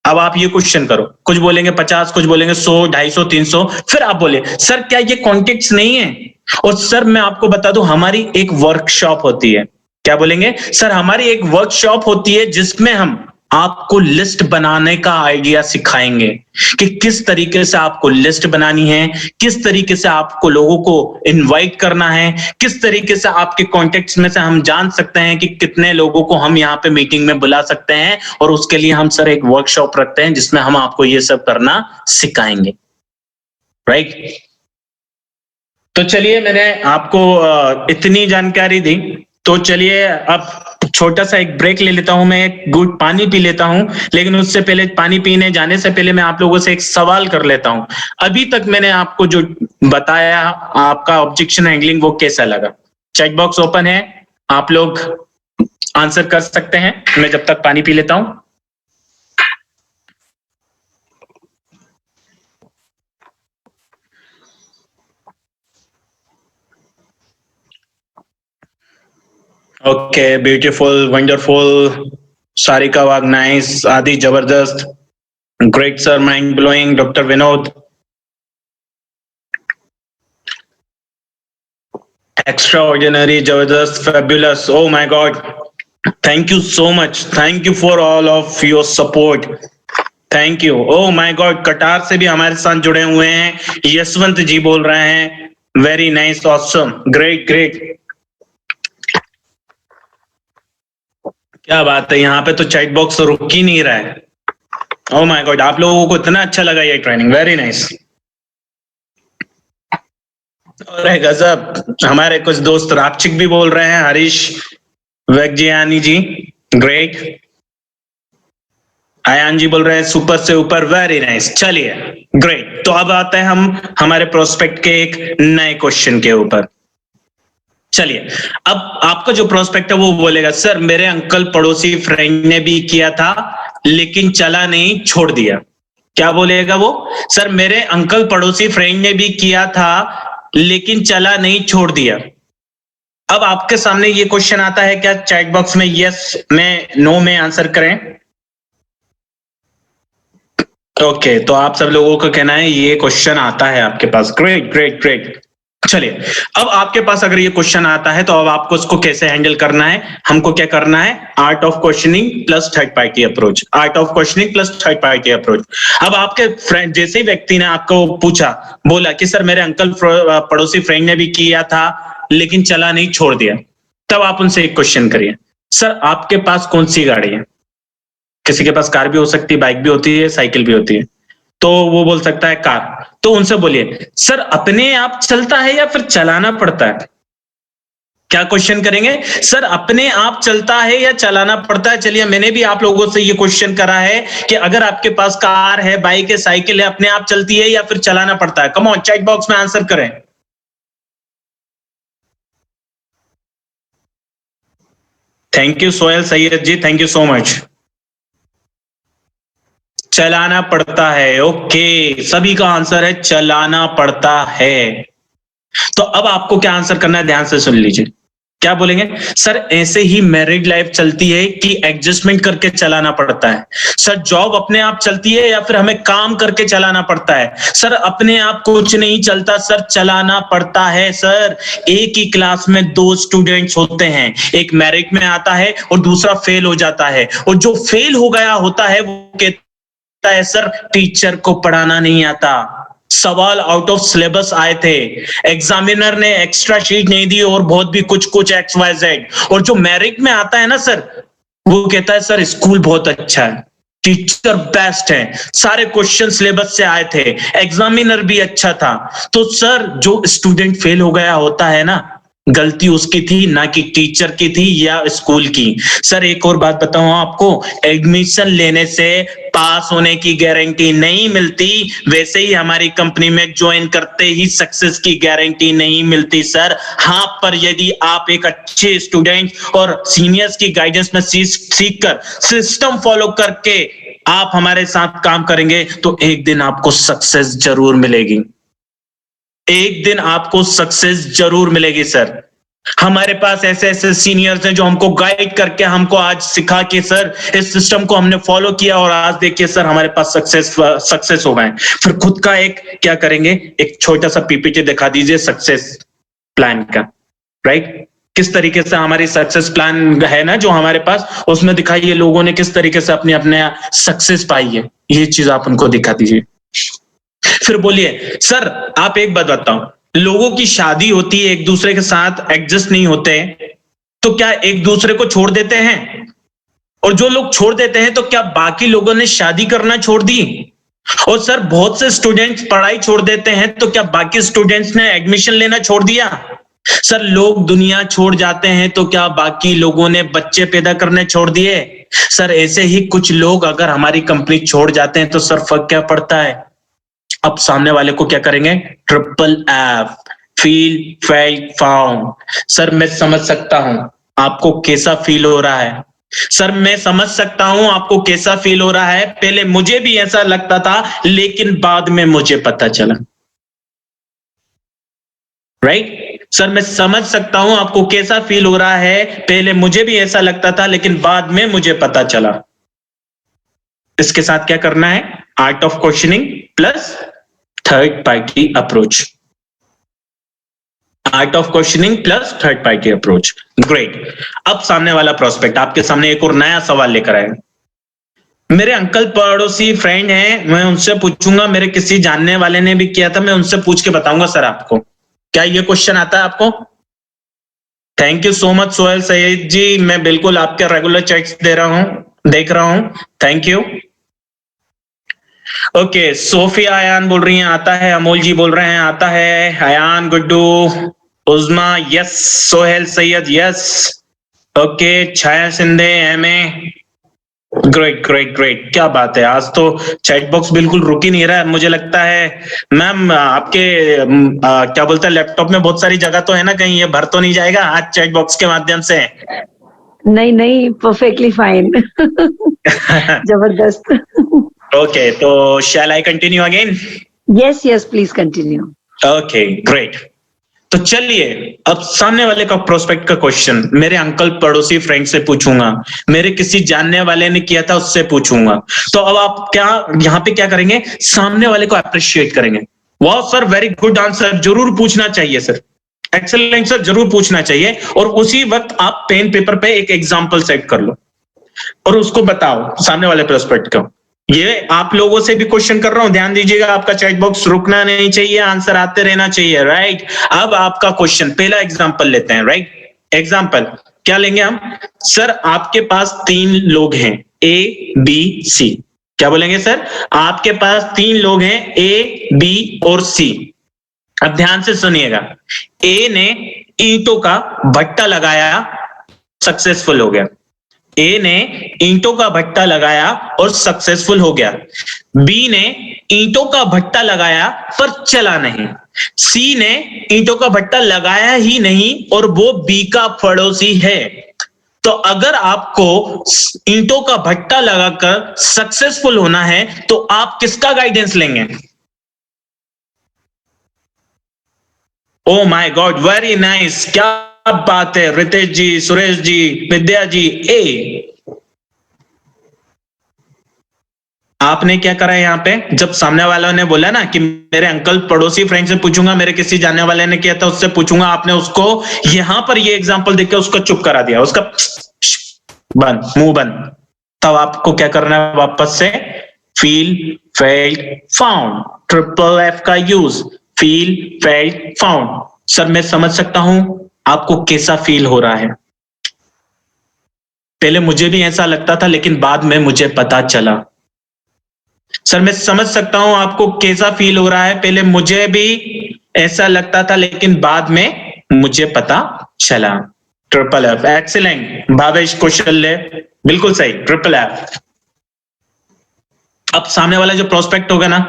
अब आप ये क्वेश्चन करो, कुछ बोलेंगे 50, कुछ बोलेंगे 100 250 300। फिर आप बोले सर क्या ये कॉन्टेक्ट्स नहीं है? और सर मैं आपको बता दूं हमारी एक वर्कशॉप होती है। क्या बोलेंगे? सर हमारी एक वर्कशॉप होती है जिसमें हम आपको लिस्ट बनाने का आइडिया सिखाएंगे कि किस तरीके से आपको लिस्ट बनानी है, किस तरीके से आपको लोगों को इनवाइट करना है, किस तरीके से आपके कॉन्टेक्ट्स में से हम जान सकते हैं कि कितने लोगों को हम यहाँ पे मीटिंग में बुला सकते हैं। और उसके लिए हम सर एक वर्कशॉप रखते हैं जिसमें हम आपको ये सब करना सिखाएंगे, राइट। तो चलिए मैंने आपको इतनी जानकारी दी, तो चलिए अब छोटा सा एक ब्रेक ले लेता हूं, मैं एक गुड पानी पी लेता हूं। लेकिन उससे पहले, पानी पीने जाने से पहले मैं आप लोगों से एक सवाल कर लेता हूं। अभी तक मैंने आपको जो बताया आपका ऑब्जेक्शन हैंडलिंग वो कैसा लगा? चैट बॉक्स ओपन है, आप लोग आंसर कर सकते हैं। मैं जब तक पानी पी लेता हूं। ओके, ब्यूटीफुल, वंडरफुल, सारिका वाग नाइस, आदि जबरदस्त, great sir, mind blowing, doctor Vinod, extraordinary, jabardast, fabulous. Oh my God. Thank you so much. Thank you for all of your support. Thank you. Oh my God, कटार से भी हमारे साथ जुड़े हुए हैं. यशवंत जी बोल रहे हैं very nice, awesome, great great. क्या बात है, यहाँ पे तो चैट बॉक्स तो रुक ही नहीं रहा है. ओह माय गॉड, आप लोगों को इतना अच्छा लगा ये ट्रेनिंग, वेरी नाइस. और गजब, हमारे कुछ दोस्त रापचिक भी बोल रहे हैं, हरीश वैज्ञानी जी ग्रेट. आयान जी बोल रहे हैं सुपर से ऊपर, वेरी नाइस. चलिए ग्रेट. तो अब आते हैं हम हमारे प्रोस्पेक्ट के एक नए क्वेश्चन के ऊपर. चलिए, अब आपका जो प्रोस्पेक्ट है वो बोलेगा, सर मेरे अंकल पड़ोसी फ्रेंड ने भी किया था लेकिन चला नहीं, छोड़ दिया. क्या बोलेगा वो? सर मेरे अंकल पड़ोसी फ्रेंड ने भी किया था लेकिन चला नहीं, छोड़ दिया. अब आपके सामने ये क्वेश्चन आता है, क्या चैट बॉक्स में यस में नो में आंसर करें? ओके, तो आप सब लोगों को कहना है ये क्वेश्चन आता है आपके पास. Great great great. चलिए, अब आपके पास अगर ये क्वेश्चन आता है तो अब आपको उसको कैसे हैंडल करना है? हमको क्या करना है? Art of questioning plus third party approach. Art of questioning plus third party approach. अब आपके फ्रेंड, जैसे ही व्यक्ति ने आपको पूछा, बोला कि सर मेरे अंकल पड़ोसी फ्रेंड ने भी किया था लेकिन चला नहीं, छोड़ दिया, तब आप उनसे एक क्वेश्चन करिए, सर आपके पास कौन सी गाड़ी है? किसी के पास कार भी हो सकती है, बाइक भी होती है, साइकिल भी होती है, तो वो बोल सकता है कार. तो उनसे बोलिए, सर अपने आप चलता है या फिर चलाना पड़ता है? क्या क्वेश्चन करेंगे? सर अपने आप चलता है या चलाना पड़ता है? चलिए, मैंने भी आप लोगों से ये क्वेश्चन करा है कि अगर आपके पास कार है, बाइक है, साइकिल है, अपने आप चलती है या फिर चलाना पड़ता है? कम ऑन, चैट बॉक्स में आंसर करें. Thank you Sohail Syed ji, thank you so much. चलाना पड़ता है. ओके, सभी का आंसर है चलाना पड़ता है. तो अब आपको क्या आंसर करना है, ध्यान से सुन लीजिए. क्या बोलेंगे? सर ऐसे ही मैरिड लाइफ चलती है कि एडजस्टमेंट करके चलाना पड़ता है? सर जॉब अपने आप चलती है या फिर हमें काम करके चलाना पड़ता है? सर अपने आप कुछ नहीं चलता सर, चलाना पड़ता है. सर एक ही क्लास में 2 स्टूडेंट्स होते हैं, एक मेरिट में आता है और दूसरा फेल हो जाता है, और जो फेल हो गया होता है वो कहता है सर टीचर को पढ़ाना नहीं आता, सवाल आउट ऑफ सिलेबस आए थे, एग्जामिनर ने एक्स्ट्रा शीट नहीं दी और बहुत भी कुछ XYZ. और जो मेरिट में आता है ना सर, वो कहता है सर स्कूल बहुत अच्छा है, टीचर बेस्ट है, सारे क्वेश्चन सिलेबस से आए थे, एग्जामिनर भी अच्छा था. तो सर जो स्टूडेंट फेल हो गया होता है ना, गलती उसकी थी, ना कि टीचर की थी या स्कूल की. सर एक और बात बताऊं आपको, एडमिशन लेने से पास होने की गारंटी नहीं मिलती, वैसे ही हमारी कंपनी में ज्वाइन करते ही सक्सेस की गारंटी नहीं मिलती सर. हाँ, पर यदि आप एक अच्छे स्टूडेंट और सीनियर्स की गाइडेंस में सीख कर, सिस्टम फॉलो करके आप हमारे साथ काम करेंगे तो एक दिन आपको सक्सेस जरूर मिलेगी. एक दिन आपको सक्सेस जरूर मिलेगी सर. हमारे पास ऐसे ऐसे सीनियर्स हैं जो हमको गाइड करके हमको आज सिखा के सर इस सिस्टम को हमने फॉलो किया और आज देखिए सर हमारे पास सक्सेस हो गए. फिर खुद का एक क्या करेंगे, एक छोटा सा पीपीटी दिखा दीजिए सक्सेस प्लान का, राइट? किस तरीके से हमारी सक्सेस प्लान है ना जो हमारे पास, उसमें दिखाइए लोगों ने किस तरीके से अपने अपने सक्सेस पाई है, ये चीज आप उनको दिखा दीजिए. फिर बोलिए, सर आप एक बात बताओ, लोगों की शादी होती है, एक दूसरे के साथ एडजस्ट नहीं होते, तो क्या एक दूसरे को छोड़ देते हैं? और जो लोग छोड़ देते हैं तो क्या बाकी लोगों ने शादी करना छोड़ दी? और सर बहुत से स्टूडेंट्स पढ़ाई छोड़ देते हैं तो क्या बाकी स्टूडेंट्स ने एडमिशन लेना छोड़ दिया? सर लोग दुनिया छोड़ जाते हैं तो क्या बाकी लोगों ने बच्चे पैदा करने छोड़ दिए? सर ऐसे ही कुछ लोग अगर हमारी कंपनी छोड़ जाते हैं तो सर फर्क क्या पड़ता है? अब सामने वाले को क्या करेंगे? Triple F, feel, felt, found. Sir मैं समझ सकता हूं आपको कैसा फील हो रहा है. सर मैं समझ सकता हूं आपको कैसा फील हो रहा है. पहले मुझे भी ऐसा लगता था लेकिन बाद में मुझे पता चला, राइट? सर मैं समझ सकता हूं आपको कैसा फील हो रहा है. पहले मुझे भी ऐसा लगता था लेकिन बाद में मुझे पता चला. इसके साथ क्या करना है? Art of questioning plus third party approach. Art of questioning plus third party approach. Great. अब सामने वाला प्रोस्पेक्ट आपके सामने एक और नया सवाल लेकर आए। मेरे अंकल पड़ोसी फ्रेंड हैं, मैं उनसे पूछूंगा, मेरे किसी जानने वाले ने भी किया था, मैं उनसे पूछ के बताऊंगा सर आपको। क्या ये क्वेश्चन आता है आपको? Thank you so much Sohail Syed ji, मैं बिल्कुल आपके रेगुलर चेक्स देख रहा हूं। Thank you. Okay, Sofia Ayan बोल रही हैं आता है, अमोल जी बोल रहे हैं आता है, Ayan, Guddu, Uzma yes, Sohail Syed yes, okay, Chhaya Sindhe MA, great great great, क्या बात है, आज तो चैट बॉक्स बिल्कुल रुक ही नहीं रहा है। मुझे लगता है मैम आपके क्या बोलते हैं लैपटॉप में बहुत सारी जगह तो है ना, कहीं ये भर तो नहीं जाएगा आज चैट बॉक्स के माध्यम से? नहीं नहीं, परफेक्टली फाइन। जबरदस्त। ओके, तो shall I continue again? Yes yes, please continue. Okay great. तो चलिए अब सामने वाले का प्रोस्पेक्ट का क्वेश्चन मेरे अंकल पड़ोसी फ्रेंड से पूछूंगा, मेरे किसी जानने वाले ने किया था उससे पूछूंगा। तो अब आप क्या यहाँ पे क्या करेंगे, सामने वाले को अप्रिशिएट करेंगे। वाह सर, वेरी गुड आंसर, जरूर पूछना चाहिए सर, एक्सेलेंट सर, जरूर पूछना चाहिए। और उसी वक्त आप पेन पेपर पे एक एग्जाम्पल सेट कर लो और उसको बताओ सामने वाले प्रोस्पेक्ट को। ये आप लोगों से भी क्वेश्चन कर रहा हूं, ध्यान दीजिएगा, आपका चैट बॉक्स रुकना नहीं चाहिए, आंसर आते रहना चाहिए, राइट। अब आपका क्वेश्चन, पहला एग्जांपल लेते हैं, राइट। एग्जांपल क्या लेंगे हम? सर आपके पास 3 लोग हैं, ए बी सी। क्या बोलेंगे सर? आपके पास 3 लोग हैं, ए बी और सी। अब ध्यान से सुनिएगा, ए ने ईंटों का भट्टा लगाया, सक्सेसफुल हो गया। ए ने ईंटों का भट्टा लगाया और सक्सेसफुल हो गया। बी ने ईंटों का भट्टा लगाया पर चला नहीं। सी ने ईंटों का भट्टा लगाया ही नहीं और वो बी का पड़ोसी है। तो अगर आपको ईंटों का भट्टा लगाकर सक्सेसफुल होना है तो आप किसका गाइडेंस लेंगे? Oh my God, very nice, क्या बात है रितेश जी, सुरेश जी, विद्या जी। ए आपने क्या करा है यहाँ पे? जब सामने वालों ने बोला ना कि मेरे अंकल पड़ोसी फ्रेंड से पूछूंगा, मेरे किसी जानने वाले ने किया था उससे पूछूंगा, आपने उसको यहां पर ये एग्जांपल देकर उसको चुप करा दिया, उसका बंद, मुंह बंद। तब आपको क्या करना है? वापस से feel, felt, found, triple F का use, feel, felt, found. Sir मैं समझ सकता हूं आपको कैसा फील हो रहा है। पहले मुझे भी ऐसा लगता था लेकिन बाद में मुझे पता चला। सर मैं समझ सकता हूं आपको कैसा फील हो रहा है, पहले मुझे भी ऐसा लगता था लेकिन बाद में मुझे पता चला। ट्रिपल एफ, एक्सीलेंट भावेश कौशल्य, बिल्कुल सही, ट्रिपल एफ। अब सामने वाला जो प्रोस्पेक्ट होगा ना,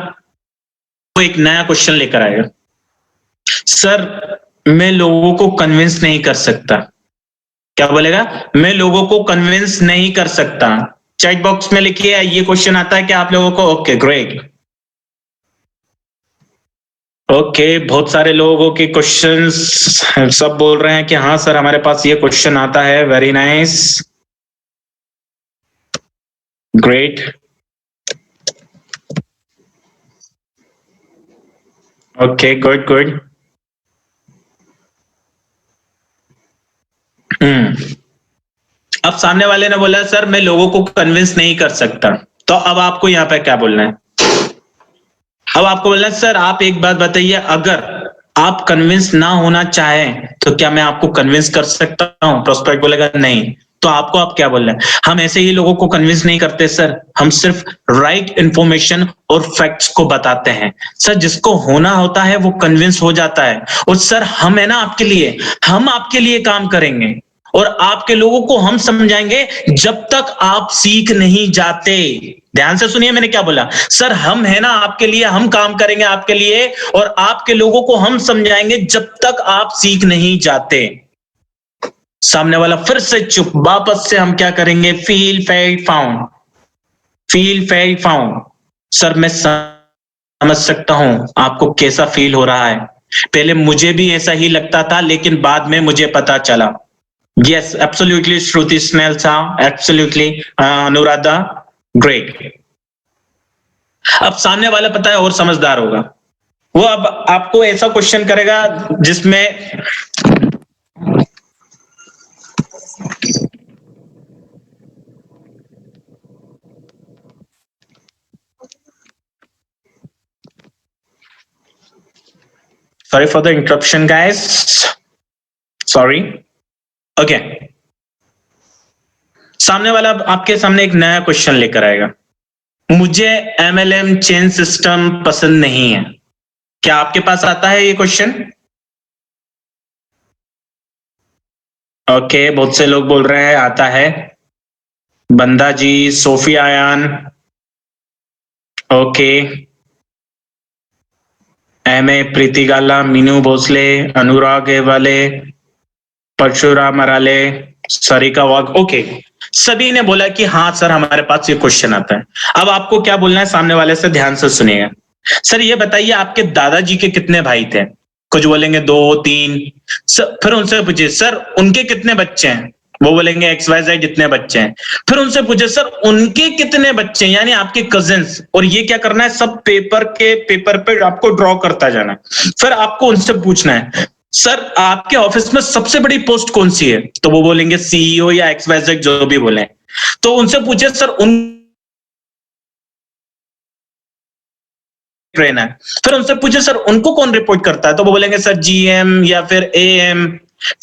वो एक नया क्वेश्चन लेकर आएगा। सर मैं लोगों को कन्विंस नहीं कर सकता। क्या बोलेगा? मैं लोगों को कन्विंस नहीं कर सकता। चैट बॉक्स में लिखिए, ये क्वेश्चन आता है क्या आप लोगों को? ओके ग्रेट, ओके, बहुत सारे लोगों के क्वेश्चंस सब बोल रहे हैं कि हाँ सर हमारे पास ये क्वेश्चन आता है। Very nice, great, okay, good good. अब सामने वाले ने बोला सर मैं लोगों को कन्विंस नहीं कर सकता, तो अब आपको यहां पे क्या बोलना है? अब आपको बोलना है सर आप एक बात बताइए, अगर आप कन्विंस ना होना चाहें तो क्या मैं आपको कन्विंस कर सकता हूं? प्रोस्पेक्ट बोलेगा नहीं, तो आपको आप क्या बोलना है? हम ऐसे ही लोगों को कन्विंस नहीं करते सर, हम सिर्फ राइट इंफॉर्मेशन और फैक्ट्स को बताते हैं। सर जिसको होना होता है वो कन्विंस हो जाता है, और सर हम है ना आपके लिए, हम आपके लिए काम करेंगे और आपके लोगों को हम समझाएंगे जब तक आप सीख नहीं जाते। ध्यान से सुनिए मैंने क्या बोला। सर हम है ना आपके लिए, हम काम करेंगे आपके लिए और आपके लोगों को हम समझाएंगे जब तक आप सीख नहीं जाते। सामने वाला फिर से चुप, वापस से हम क्या करेंगे? Feel, felt, found, feel, felt, found. Sir मैं समझ सकता हूं आपको कैसा फील हो रहा है, पहले मुझे भी ऐसा ही लगता था लेकिन बाद में मुझे पता चला। Yes, absolutely, Shruti Snelsa, absolutely, Anuradha, great. अब सामने वाला पता है और समझदार होगा, वो अब आपको ऐसा क्वेश्चन करेगा जिसमें sorry for the interruption guys, sorry. Okay, सामने वाला आपके सामने एक नया क्वेश्चन लेकर आएगा। मुझे MLM चेन सिस्टम पसंद नहीं है। क्या आपके पास आता है ये क्वेश्चन? ओके, बहुत से लोग बोल रहे हैं आता है। बंदा जी, सोफी आयान, ओके, MA प्रीति गाला, मीनू भोसले, अनुराग वाले, परशुराम अराले, सरिका वाघ, ओके, सभी ने बोला कि हाँ सर हमारे पास ये क्वेश्चन आता है। अब आपको क्या बोलना है सामने वाले से, ध्यान से सुनिएगा। सर ये बताइए आपके दादाजी के कितने भाई थे? कुछ बोलेंगे 2 3। फिर उनसे पूछिए सर उनके कितने बच्चे हैं? वो बोलेंगे XYZ जितने बच्चे हैं। फिर उनसे पूछे सर उनके कितने बच्चे हैं, यानी आपके कजिन्स। और ये क्या करना है, सब पेपर पे आपको ड्रॉ करता जाना है। फिर आपको उनसे पूछना है सर आपके ऑफिस में सबसे बड़ी पोस्ट कौन सी है? तो वो बोलेंगे CEO या XYZ जो भी बोले। तो उनसे पूछे सर उन ट्रेन है। फिर उनसे पूछे सर उनको कौन रिपोर्ट करता है? तो वो बोलेंगे सर GM या फिर AM।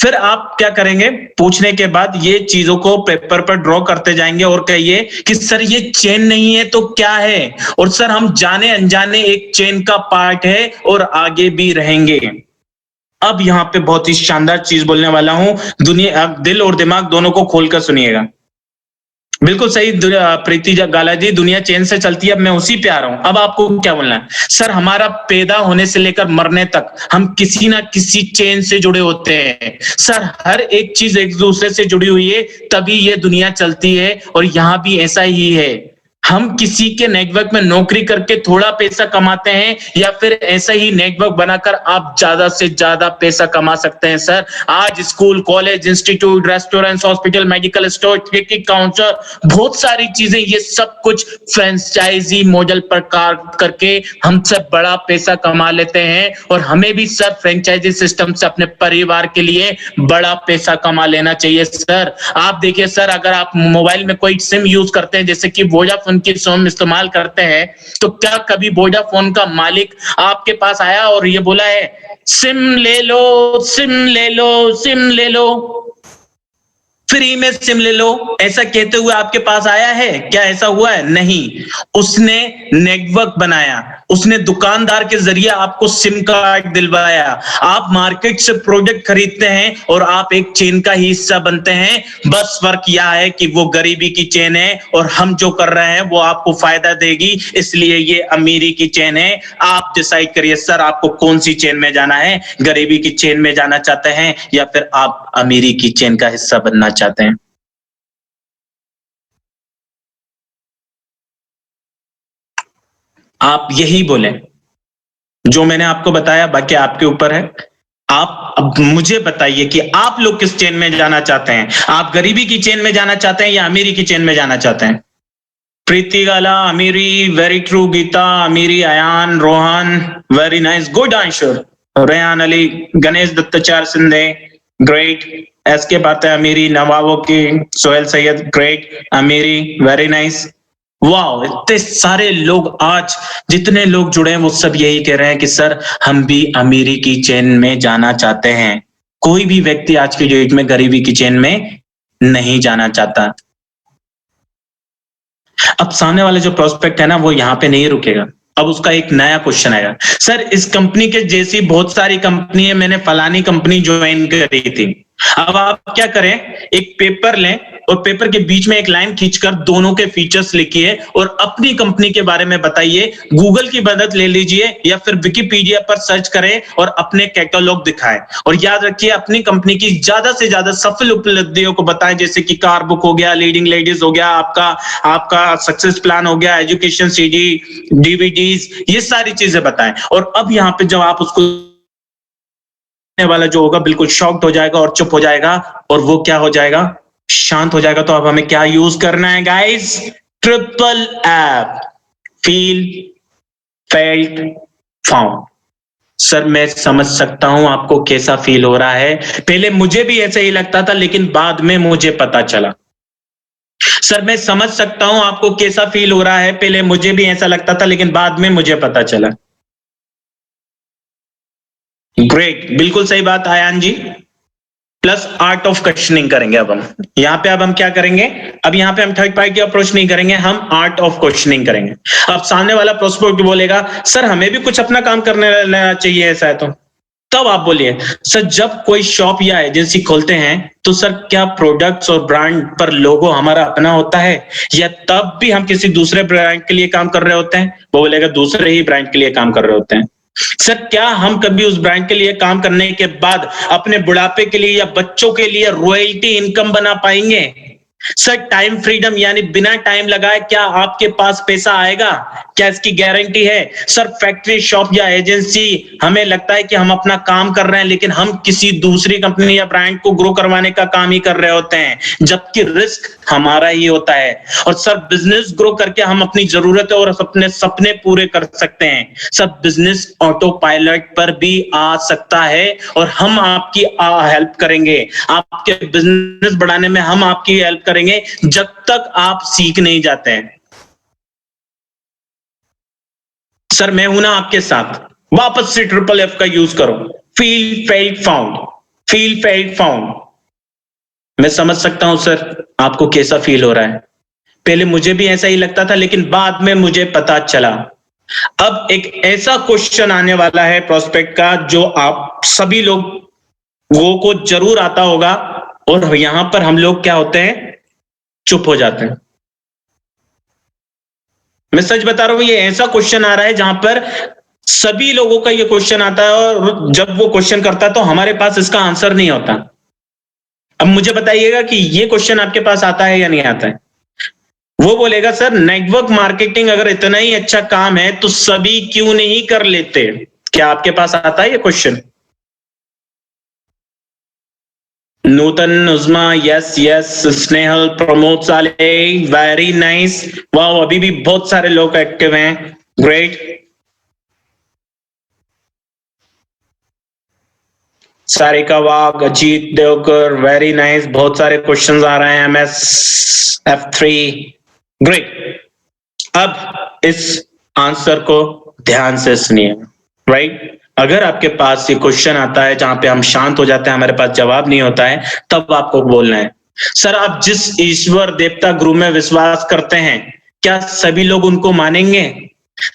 फिर आप क्या करेंगे, पूछने के बाद ये चीजों को पेपर पर ड्रॉ करते जाएंगे और कहिए कि सर ये चेन नहीं है तो क्या है, और सर हम जाने अनजाने एक चेन का पार्ट है और आगे भी रहेंगे। अब यहां पे बहुत ही शानदार चीज बोलने वाला हूं, दुनिया, दिल और दिमाग दोनों को खोलकर सुनिएगा। बिल्कुल सही प्रीति गाला जी, दुनिया चेन से चलती है, अब मैं उसी पे आ रहा हूं। अब आपको क्या बोलना है? सर हमारा पैदा होने से लेकर मरने तक हम किसी ना किसी चेन से जुड़े होते हैं। सर हर एक चीज एक दूसरे से जुड़ी हुई है, तभी ये दुनिया चलती है, और यहां भी ऐसा ही है। हम किसी के नेटवर्क में नौकरी करके थोड़ा पैसा कमाते हैं, या फिर ऐसा ही नेटवर्क बनाकर आप ज्यादा से ज्यादा पैसा कमा सकते हैं। सर आज school, college, institute, restaurants, hospital, medical store, ticket counter, बहुत सारी चीजें, ये सब कुछ फ्रेंचाइजी मॉडल पर कार्य करके हमसे बड़ा पैसा कमा लेते हैं। और हमें भी सर फ्रेंचाइजी सिस्टम से अपने परिवार के लिए बड़ा पैसा कमा लेना चाहिए। सर आप देखिए सर, अगर आप मोबाइल में कोई सिम यूज करते हैं, जैसे कि वोडाफोन की सिम इस्तेमाल करते हैं, तो क्या कभी वोडाफोन का मालिक आपके पास आया और ये बोला है सिम ले लो, सिम ले लो, सिम ले लो, फ्री में सिम ले लो, ऐसा कहते हुए आपके पास आया है? क्या ऐसा हुआ है? नहीं। उसने नेटवर्क बनाया, उसने दुकानदार के जरिए आपको सिम कार्ड दिलवाया। आप मार्केट से प्रोडक्ट खरीदते हैं और आप एक चेन का ही हिस्सा बनते हैं। बस फर्क यह है कि वो गरीबी की चेन है और हम जो कर रहे हैं वो आपको फायदा देगी, इसलिए ये अमीरी की चेन है। आप डिसाइड करिए सर आपको कौन सी चेन में जाना है, गरीबी की चेन में जाना चाहते हैं या फिर आप अमीरी की चेन का हिस्सा बनना चाहते हैं। आप यही बोले जो मैंने आपको बताया, बाकी आपके ऊपर है। आप अब मुझे बताइए कि आप लोग किस चेन में जाना चाहते हैं? आप गरीबी की चेन में जाना चाहते हैं या अमीरी की चेन में जाना चाहते हैं? प्रीति गाला अमीरी, very true. Geeta Amiri, Ayan, Rohan, very nice, good answer. Rehan Ali, Ganesh Dattacharya Sindhe, great. SK बातें अमीरी, नवाबों की, Sohail Syed, great, Amiri, very nice. वाह, इतने सारे लोग, आज जितने लोग जुड़े हैं वो सब यही कह रहे हैं कि सर हम भी अमीरी की चेन में जाना चाहते हैं। कोई भी व्यक्ति आज की डेट में गरीबी की चेन में नहीं जाना चाहता। अब सामने वाले जो प्रोस्पेक्ट है ना, वो यहाँ पे नहीं रुकेगा। अब उसका एक नया क्वेश्चन आएगा, सर इस कंपनी के जैसी बहुत सारी कंपनी है, मैंने फलानी कंपनी ज्वाइन करी थी। अब आप क्या करें, एक पेपर लें और पेपर के बीच में एक लाइन खींचकर दोनों के फीचर्स लिखिए और अपनी कंपनी के बारे में बताइए। गूगल की मदद ले लीजिए या फिर विकिपीडिया पर सर्च करें और अपने कैटलॉग दिखाएं। और याद रखिए अपनी कंपनी की ज्यादा से ज्यादा सफल उपलब्धियों को बताएं, जैसे कि कार बुक हो गया, लीडिंग लेडीज हो गया, आपका सक्सेस प्लान हो गया, एजुकेशन CD, DVDs, ये सारी चीजें बताएं। और अब यहाँ पे जब आप उसको वाला जो होगा बिल्कुल शॉक्ड हो जाएगा और चुप हो जाएगा, और वो क्या हो जाएगा, शांत हो जाएगा। तो अब हमें क्या यूज करना है guys? Triple F, feel, felt, found. Sir मैं समझ सकता हूं आपको कैसा फील हो रहा है, पहले मुझे भी ऐसा ही लगता था लेकिन बाद में मुझे पता चला। सर मैं समझ सकता हूं आपको कैसा फील हो रहा है, पहले मुझे भी ऐसा लगता था लेकिन बाद में मुझे पता चला। ग्रेट, बिल्कुल सही बात आयान जी। प्लस आर्ट ऑफ क्वेश्चनिंग करेंगे अब हम यहाँ पे। अब हम क्या करेंगे, अब यहाँ पे हम थर्ड पार्टी अप्रोच नहीं करेंगे, हम आर्ट ऑफ क्वेश्चनिंग करेंगे। अब सामने वाला प्रोस्पेक्ट बोलेगा सर हमें भी कुछ अपना काम करने लेना चाहिए ऐसा है तो, तब आप बोलिए सर जब कोई शॉप या एजेंसी खोलते हैं तो सर क्या प्रोडक्ट्स और ब्रांड पर लोगो हमारा अपना होता है या तब भी हम किसी दूसरे ब्रांड के लिए काम कर रहे होते हैं? वो बोलेगा दूसरे ही ब्रांड के लिए काम कर रहे होते हैं। सर क्या हम कभी उस ब्रांड के लिए काम करने के बाद अपने बुढ़ापे के लिए या बच्चों के लिए रॉयल्टी इनकम बना पाएंगे? सर टाइम फ्रीडम यानी बिना टाइम लगाए क्या आपके पास पैसा आएगा? क्या इसकी गारंटी है? सर फैक्ट्री, शॉप या एजेंसी, हमें लगता है कि हम अपना काम कर रहे हैं लेकिन हम किसी दूसरी कंपनी या ब्रांड को ग्रो करवाने का काम ही कर रहे होते हैं जबकि रिस्क हमारा ही होता है। और सर बिजनेस ग्रो करके हम अपनी जरूरतें और अपने सपने पूरे कर सकते हैं। सर बिजनेस ऑटो पायलट पर भी आ सकता है और हम आपकी हेल्प करेंगे, आपके बिजनेस बढ़ाने में हम आपकी हेल्प करेंगे जब तक आप सीख नहीं जाते हैं। सर मैं हूं ना आपके साथ। वापस से ट्रिपल एफ का यूज करो, feel felt found, feel felt found. मैं समझ सकता हूं सर आपको कैसा फील हो रहा है, पहले मुझे भी ऐसा ही लगता था लेकिन बाद में मुझे पता चला। अब एक ऐसा क्वेश्चन आने वाला है प्रोस्पेक्ट का जो आप सभी लोगों को जरूर आता होगा और यहां पर हम लोग क्या होते हैं, चुप हो जाते हैं। मैं सच बता रहा हूं, ये ऐसा क्वेश्चन आ रहा है जहां पर सभी लोगों का ये क्वेश्चन आता है और जब वो क्वेश्चन करता है तो हमारे पास इसका आंसर नहीं होता। अब मुझे बताइएगा कि ये क्वेश्चन आपके पास आता है या नहीं आता है? वो बोलेगा सर नेटवर्क मार्केटिंग अगर इतना ही अच्छा काम है तो सभी क्यों नहीं कर लेते? क्या आपके पास आता है ये क्वेश्चन? नूतन, उस्मा, यस यस, स्नेहल, प्रमोद, साले, वेरी नाइस, वाह, अभी भी बहुत सारे लोग एक्टिव हैं, ग्रेट। सारिका वाघ, अजीत देवकर, वेरी नाइस, बहुत सारे क्वेश्चंस आ रहे हैं। MS F3, great. अब इस आंसर को ध्यान से सुनिए, राइट? अगर आपके पास ये क्वेश्चन आता है जहां पे हम शांत हो जाते हैं, हमारे पास जवाब नहीं होता है, तब आपको बोलना है सर आप जिस ईश्वर देवता गुरु में विश्वास करते हैं क्या सभी लोग उनको मानेंगे?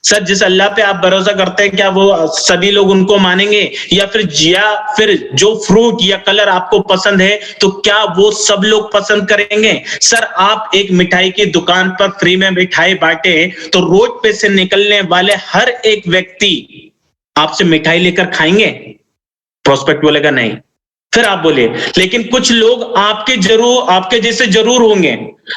सर जिस अल्लाह पे आप भरोसा करते हैं क्या वो सभी लोग उनको मानेंगे? या फिर जो फ्रूट या कलर आपको पसंद है तो क्या वो सब लोग पसंद करेंगे? सर आप एक मिठाई की दुकान पर फ्री में मिठाई बांटे तो रोड पे से निकलने वाले हर एक व्यक्ति आपसे मिठाई लेकर खाएंगे? प्रोस्पेक्ट बोलेगा नहीं। फिर आप बोलिए लेकिन कुछ लोग आपके जैसे जरूर होंगे।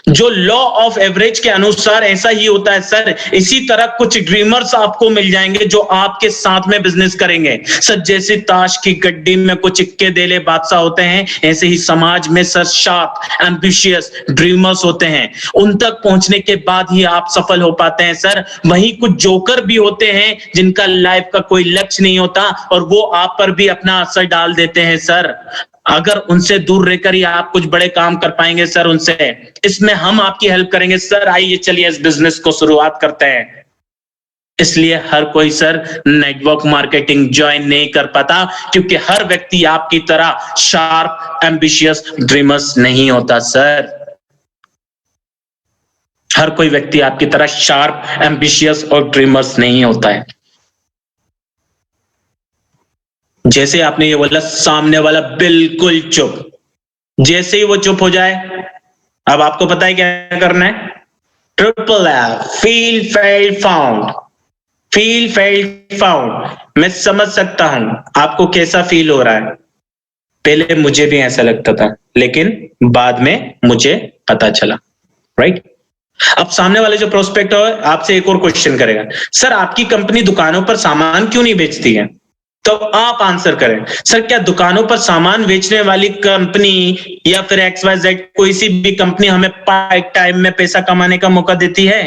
जो लॉ ऑफ एवरेज के अनुसार ऐसा ही होता है सर। इसी तरह कुछ ड्रीमर्स आपको मिल जाएंगे जो आपके साथ में बिजनेस करेंगे। सर जैसे ताश की गड्डी में कुछ इक्के देले बादशाह होते हैं, ऐसे ही समाज में सर शार्प, एम्बिशियस ड्रीमर्स होते हैं। उन तक पहुंचने के बाद ही आप सफल हो पाते हैं सर। वहीं कुछ जोकर भी होते हैं जिनका लाइफ का कोई लक्ष्य नहीं होता और वो आप पर भी अपना असर डाल देते हैं सर। अगर उनसे दूर रहकर ही आप कुछ बड़े काम कर पाएंगे सर उनसे, इसमें हम आपकी हेल्प करेंगे सर। आइए चलिए इस बिजनेस को शुरुआत करते हैं। इसलिए हर कोई सर नेटवर्क मार्केटिंग ज्वाइन नहीं कर पाता क्योंकि हर व्यक्ति आपकी तरह शार्प, एम्बिशियस ड्रीमर्स नहीं होता सर। हर कोई व्यक्ति आपकी तरह शार्प, एम्बिशियस और ड्रीमर्स नहीं होता है। जैसे आपने ये बोला सामने वाला बिल्कुल चुप, जैसे ही वो चुप हो जाए अब आपको पता है क्या करना है? Triple F, feel felt found, feel felt found. मैं समझ सकता हूं आपको कैसा फील हो रहा है। पहले मुझे भी ऐसा लगता था लेकिन बाद में मुझे पता चला, राइट? अब सामने वाले जो प्रोस्पेक्ट है आपसे एक और क्वेश्चन करेगा, सर आपकी कंपनी दुकानों पर सामान क्यों नहीं बेचती है? तो आप आंसर करें, सर क्या दुकानों पर सामान बेचने वाली कंपनी या फिर XYZ कोई सी भी कंपनी हमें पार्ट टाइम में पैसा कमाने का मौका देती है?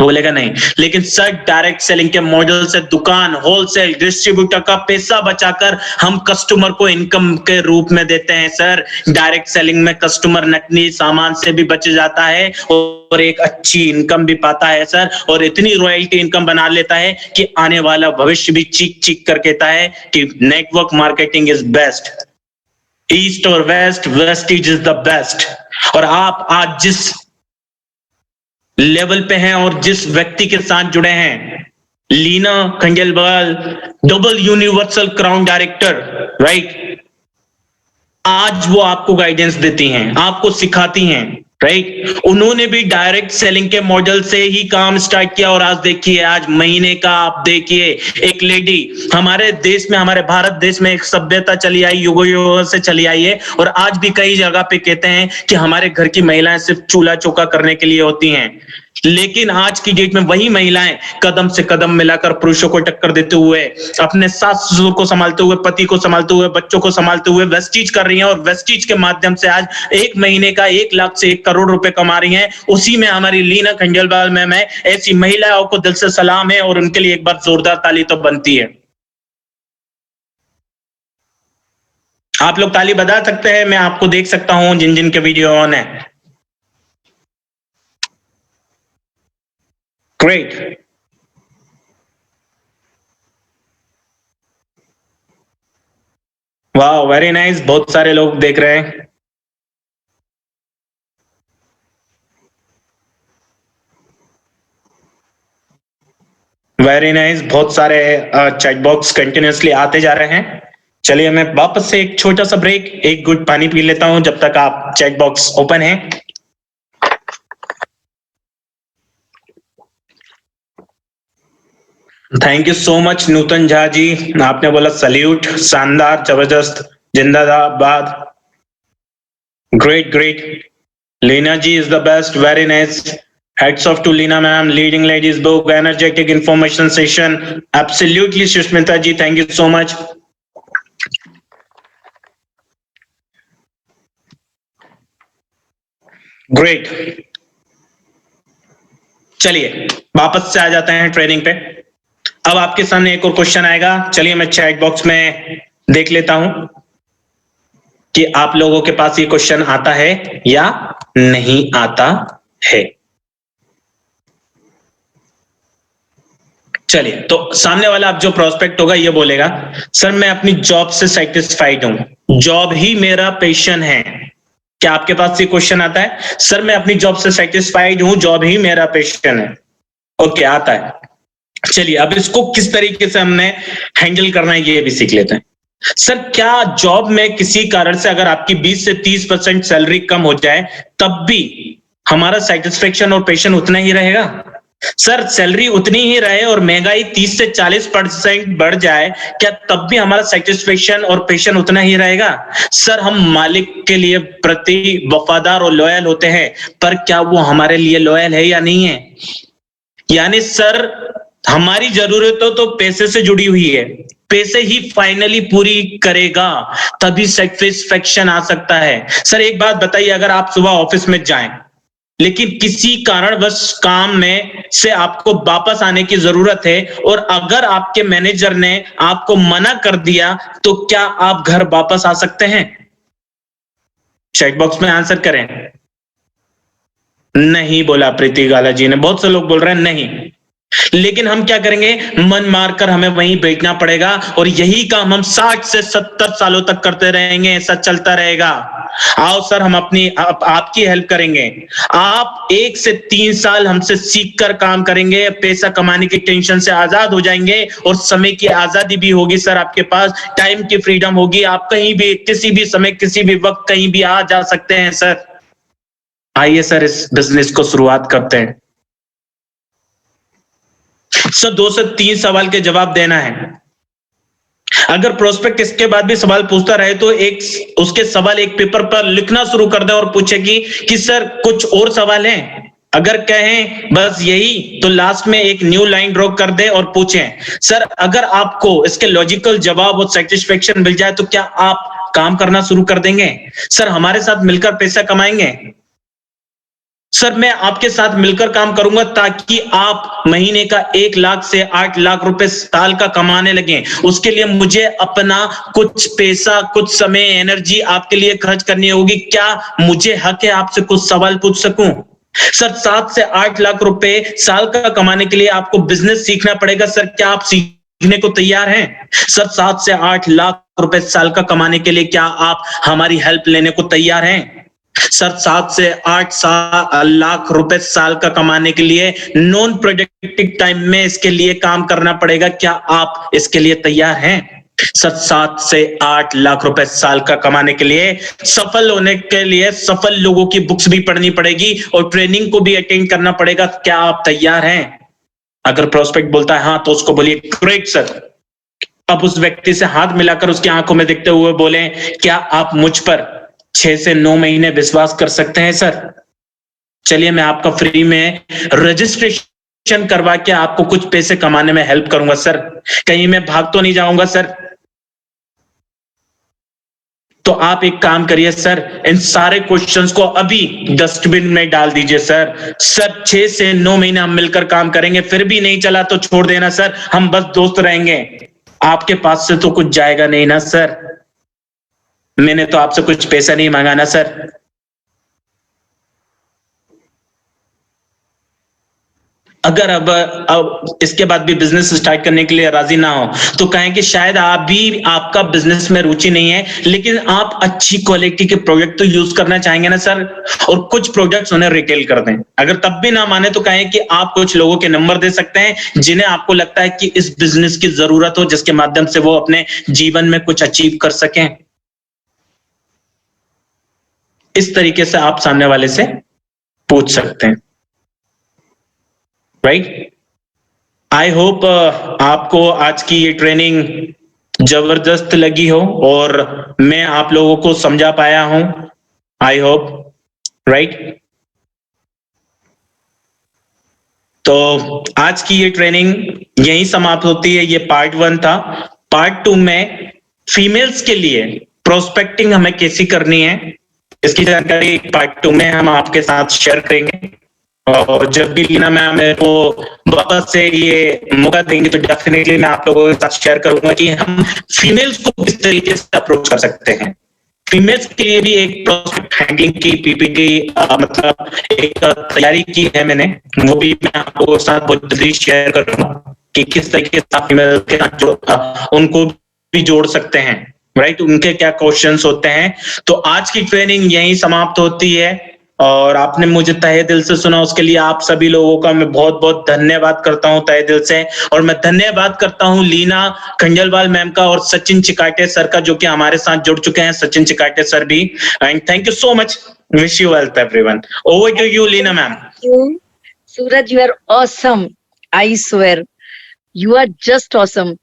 वो बोलेगा नहीं। लेकिन सर डायरेक्ट सेलिंग के मॉडल से दुकान, होलसेल, डिस्ट्रीब्यूटर का पैसा बचाकर हम कस्टमर को इनकम के रूप में देते हैं सर। डायरेक्ट सेलिंग में कस्टमर नकली सामान से भी बच जाता है और एक अच्छी इनकम भी पाता है सर, और इतनी रॉयल्टी इनकम बना लेता है कि आने वाला भविष्य भी चीख चीख कर कहता है कि network marketing is best, east और west, Vestige is the best. और आप आज जिस लेवल पे हैं और जिस व्यक्ति के साथ जुड़े हैं, Leena Khandelwal, double universal crown director, right, आज वो आपको गाइडेंस देती हैं, आपको सिखाती हैं, राइट। उन्होंने भी डायरेक्ट सेलिंग के मॉडल से ही काम स्टार्ट किया और आज देखिए, आज महीने का आप देखिए, एक लेडी, हमारे देश में, हमारे भारत देश में एक सभ्यता चली आई, युगों युगों से चली आई है, और आज भी कई जगह पे कहते हैं कि हमारे घर की महिलाएं सिर्फ चूल्हा चौका करने के लिए होती हैं। लेकिन आज की डेट में वही महिलाएं कदम से कदम मिलाकर पुरुषों को टक्कर देते हुए, अपने सास ससुर को संभालते हुए, पति को संभालते हुए, बच्चों को संभालते हुए वेस्टीज कर रही हैं, और वेस्टीज के माध्यम से आज एक महीने का 1 लाख से 1 करोड़ रुपए कमा रही हैं। उसी में हमारी लीना खंडेलवाल मैम है। ऐसी महिलाओं को दिल से सलाम है, और उनके लिए एक बार जोरदार ताली तो बनती है। आप लोग ताली बजा सकते हैं, मैं आपको देख सकता हूं जिन जिन के वीडियो ऑन है। ग्रेट, वाह, वेरी नाइस, बहुत सारे लोग देख रहे हैं। वेरी नाइस, बहुत सारे चैट बॉक्स कंटिन्यूसली आते जा रहे हैं। चलिए मैं वापस से एक छोटा सा ब्रेक, एक गुड पानी पी लेता हूं जब तक आप चैट बॉक्स ओपन है। Thank you so much Nutan Jha ji, आपने बोला सल्यूट, शानदार, जबरदस्त, जिंदाबाद, great great. Leena ji is the best, very nice, hats off to Leena ma'am, leading ladies book, energetic information session, absolutely Sushmita ji, thank you so much। Great, चलिए वापस से आ जाते हैं ट्रेनिंग पे। अब आपके सामने एक और क्वेश्चन आएगा, चलिए मैं चैट बॉक्स में देख लेता हूं कि आप लोगों के पास ये क्वेश्चन आता है या नहीं आता है। चलिए, तो सामने वाला अब जो प्रोस्पेक्ट होगा ये बोलेगा, सर मैं अपनी जॉब से सेटिस्फाइड हूं, जॉब ही मेरा पैशन है। क्या आपके पास ये क्वेश्चन आता है? सर मैं अपनी जॉब से सेटिस्फाइड हूं, जॉब ही मेरा पैशन है। ओके, आता है। चलिए अब इसको किस तरीके से हमने हैंडल करना है ये भी सीख लेते हैं। सर क्या जॉब में किसी कारण से अगर आपकी 20 से 30% सैलरी कम हो जाए तब भी हमारा सेटिस्फेक्शन और पैशन उतना ही रहेगा? सर सैलरी उतनी ही रहे और महंगाई 30 से 40% बढ़ जाए, क्या तब भी हमारा सेटिस्फेक्शन और पैशन उतना ही रहेगा? सर हम मालिक के लिए प्रति वफादार और लॉयल होते हैं, पर क्या वो हमारे लिए लॉयल है या नहीं है? यानी सर हमारी जरूरतों तो पैसे से जुड़ी हुई है, पैसे ही फाइनली पूरी करेगा तभी सेटिस्फेक्शन आ सकता है। सर एक बात बताइए, अगर आप सुबह ऑफिस में जाएं लेकिन किसी कारणवश काम में से आपको वापस आने की जरूरत है और अगर आपके मैनेजर ने आपको मना कर दिया तो क्या आप घर वापस आ सकते हैं? चैट बॉक्स में आंसर करें। नहीं बोला प्रीति गाला जी ने, बहुत से लोग बोल रहे हैं नहीं। लेकिन हम क्या करेंगे, मन मारकर हमें वहीं बैठना पड़ेगा और यही काम हम 60 से 70 सालों तक करते रहेंगे, ऐसा चलता रहेगा। आओ सर हम आपकी हेल्प करेंगे। आप 1 से 3 साल हमसे सीखकर काम करेंगे, पैसा कमाने की टेंशन से आजाद हो जाएंगे और समय की आजादी भी होगी सर, आपके पास टाइम की फ्रीडम होगी, आप कहीं भी किसी भी समय किसी भी वक्त कहीं भी आ जा सकते हैं। सर आइए सर इस बिजनेस को शुरुआत करते हैं। सर 2 से 3 सवाल के जवाब देना है। अगर प्रोस्पेक्ट इसके बाद भी सवाल पूछता रहे तो एक उसके सवाल एक पेपर पर लिखना शुरू कर दे और पूछे कि सर कुछ और सवाल हैं। अगर कहें बस यही तो लास्ट में एक न्यू लाइन ड्रॉ कर दे और पूछें, सर अगर आपको इसके लॉजिकल जवाब और सेटिस्फेक्शन मिल जाए तो क्या आप काम करना शुरू कर देंगे? सर हमारे साथ मिलकर पैसा कमाएंगे? सर मैं आपके साथ मिलकर काम करूंगा ताकि आप महीने का 1 लाख से 8 लाख रुपए साल का कमाने लगे। उसके लिए मुझे अपना कुछ पैसा, कुछ समय, एनर्जी आपके लिए खर्च करनी होगी। क्या मुझे हक है आपसे कुछ सवाल पूछ सकूं? सर 7 से 8 लाख रुपए साल का कमाने के लिए आपको बिजनेस सीखना पड़ेगा। सर क्या आप सीखने को तैयार हैं? सर 7 से 8 लाख रुपए साल का कमाने के लिए क्या आप हमारी हेल्प लेने को तैयार हैं? सर 7 से 8 लाख रुपए साल का कमाने के लिए नॉन प्रोडक्टिव टाइम में इसके लिए काम करना पड़ेगा। क्या आप इसके लिए तैयार हैं? सर 7 से 8 लाख रुपए साल का कमाने के लिए, सफल होने के लिए सफल लोगों की बुक्स भी पढ़नी पड़ेगी और ट्रेनिंग को भी अटेंड करना पड़ेगा। क्या आप तैयार हैं? अगर प्रोस्पेक्ट बोलता है हाँ, तो उसको बोलिए ग्रेट सर। अब उस व्यक्ति से हाथ मिलाकर उसकी आंखों में देखते हुए बोले, क्या आप मुझ पर 6 से 9 महीने विश्वास कर सकते हैं सर? चलिए मैं आपका फ्री में रजिस्ट्रेशन करवा के आपको कुछ पैसे कमाने में हेल्प करूंगा सर। कहीं मैं भाग तो नहीं जाऊंगा सर। तो आप एक काम करिए सर, इन सारे क्वेश्चंस को अभी डस्टबिन में डाल दीजिए सर। सर 6 से 9 महीने हम मिलकर काम करेंगे, फिर भी नहीं चला तो छोड़ देना सर, हम बस दोस्त रहेंगे। आपके पास से तो कुछ जाएगा नहीं ना सर। मैंने तो आपसे कुछ पैसा नहीं मांगा ना सर। अगर अब इसके बाद भी बिजनेस स्टार्ट करने के लिए राजी ना हो तो कहें कि शायद आपका बिजनेस में रुचि नहीं है, लेकिन आप अच्छी क्वालिटी के प्रोडक्ट तो यूज करना चाहेंगे ना सर, और कुछ प्रोडक्ट्स उन्हें रिटेल कर दें। अगर तब भी ना माने तो कहें कि आप कुछ लोगों के नंबर दे सकते हैं जिन्हें आपको लगता है कि इस बिजनेस की जरूरत हो, जिसके माध्यम से वो अपने जीवन में कुछ अचीव कर सकें। इस तरीके से आप सामने वाले से पूछ सकते हैं, राइट? आई होप आपको आज की ये ट्रेनिंग जबरदस्त लगी हो और मैं आप लोगों को समझा पाया हूं। I hope, right? तो आज की ये ट्रेनिंग यहीं समाप्त होती है। ये पार्ट 1 था। पार्ट 2 में फीमेल्स के लिए प्रोस्पेक्टिंग हमें कैसी करनी है, इसकी जानकारी पार्ट 2 में हम आपके साथ शेयर करेंगे। और जब भी लीना मैम मेरे को वापस से ये मौका देंगे तो डेफिनेटली मैं आप लोगों के साथ शेयर करूंगा कि हम फीमेल्स को किस तरीके से अप्रोच कर सकते हैं। फीमेल्स के लिए भी एक प्रोस्पेक्ट हैंडलिंग की पीपीटी मतलब एक तैयारी की है मैंने, वो भी मैं आपको साथ बहुत जल्दी शेयर करूंगा कि किस तरीके से आप फीमेल के साथ उनको भी जोड़ सकते हैं, राइट? उनके क्या क्वेश्चंस होते हैं। तो आज की ट्रेनिंग यहीं समाप्त होती है और आपने मुझे तहे दिल से सुना, उसके लिए आप सभी लोगों का मैं बहुत बहुत धन्यवाद करता हूं तहे दिल से। और मैं धन्यवाद करता हूं लीना खंजलवाल मैम का और सचिन चिकाटे सर का, जो कि हमारे साथ जुड़ चुके हैं, सचिन चिकाटे सर भी। And thank you so much. Wish you wealth everyone. Over to you Leena ma'am. Suraj, you are awesome. I swear you are just awesome.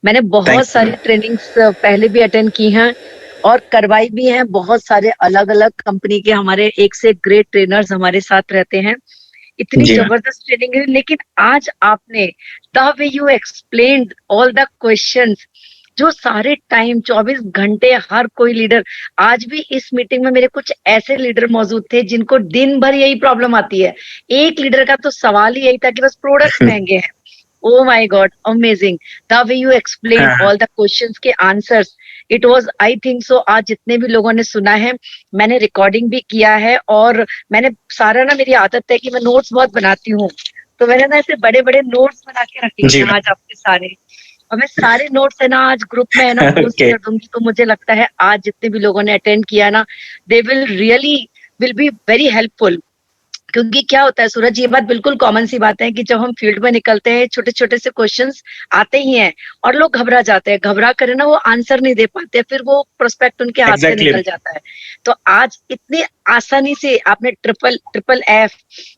मैंने बहुत सारी ट्रेनिंग्स पहले भी अटेंड की हैं और करवाई भी हैं। बहुत सारे अलग अलग कंपनी के हमारे एक से ग्रेट ट्रेनर्स हमारे साथ रहते हैं। इतनी जबरदस्त ट्रेनिंग है। लेकिन आज आपने the way you explained all the questions, जो सारे टाइम 24 घंटे हर कोई लीडर, आज भी इस मीटिंग में मेरे कुछ ऐसे लीडर मौजूद थे जिनको दिन भर यही प्रॉब्लम आती है। एक लीडर का तो सवाल ही यही था कि बस प्रोडक्ट महंगे हैं। Oh my God, amazing. The way you explained all the questions के answers, it was, I think so, आज जितने भी लोगों ने सुना है, मैंने रिकॉर्डिंग भी किया है और मैंने सारा ना, मेरी आदत है कि मैं नोट्स बहुत बनाती हूँ, तो मैंने ना ऐसे बड़े बड़े नोट्स बना के रखे हैं आज आपके सारे, और मैं सारे नोट्स है ना आज ग्रुप में है ना पोस्ट कर दूंगी। तो मुझे लगता है आज जितने भी लोगों ने अटेंड किया ना, they will be very helpful। क्योंकि क्या होता है सूरज, ये बात बिल्कुल कॉमन सी बात है कि जब हम फील्ड में निकलते हैं छोटे छोटे से क्वेश्चंस आते ही हैं और लोग घबरा जाते हैं, घबरा कर ना वो आंसर नहीं दे पाते, फिर वो प्रोस्पेक्ट उनके हाथ से निकल जाता है। तो आज इतनी आसानी से आपने ट्रिपल एफ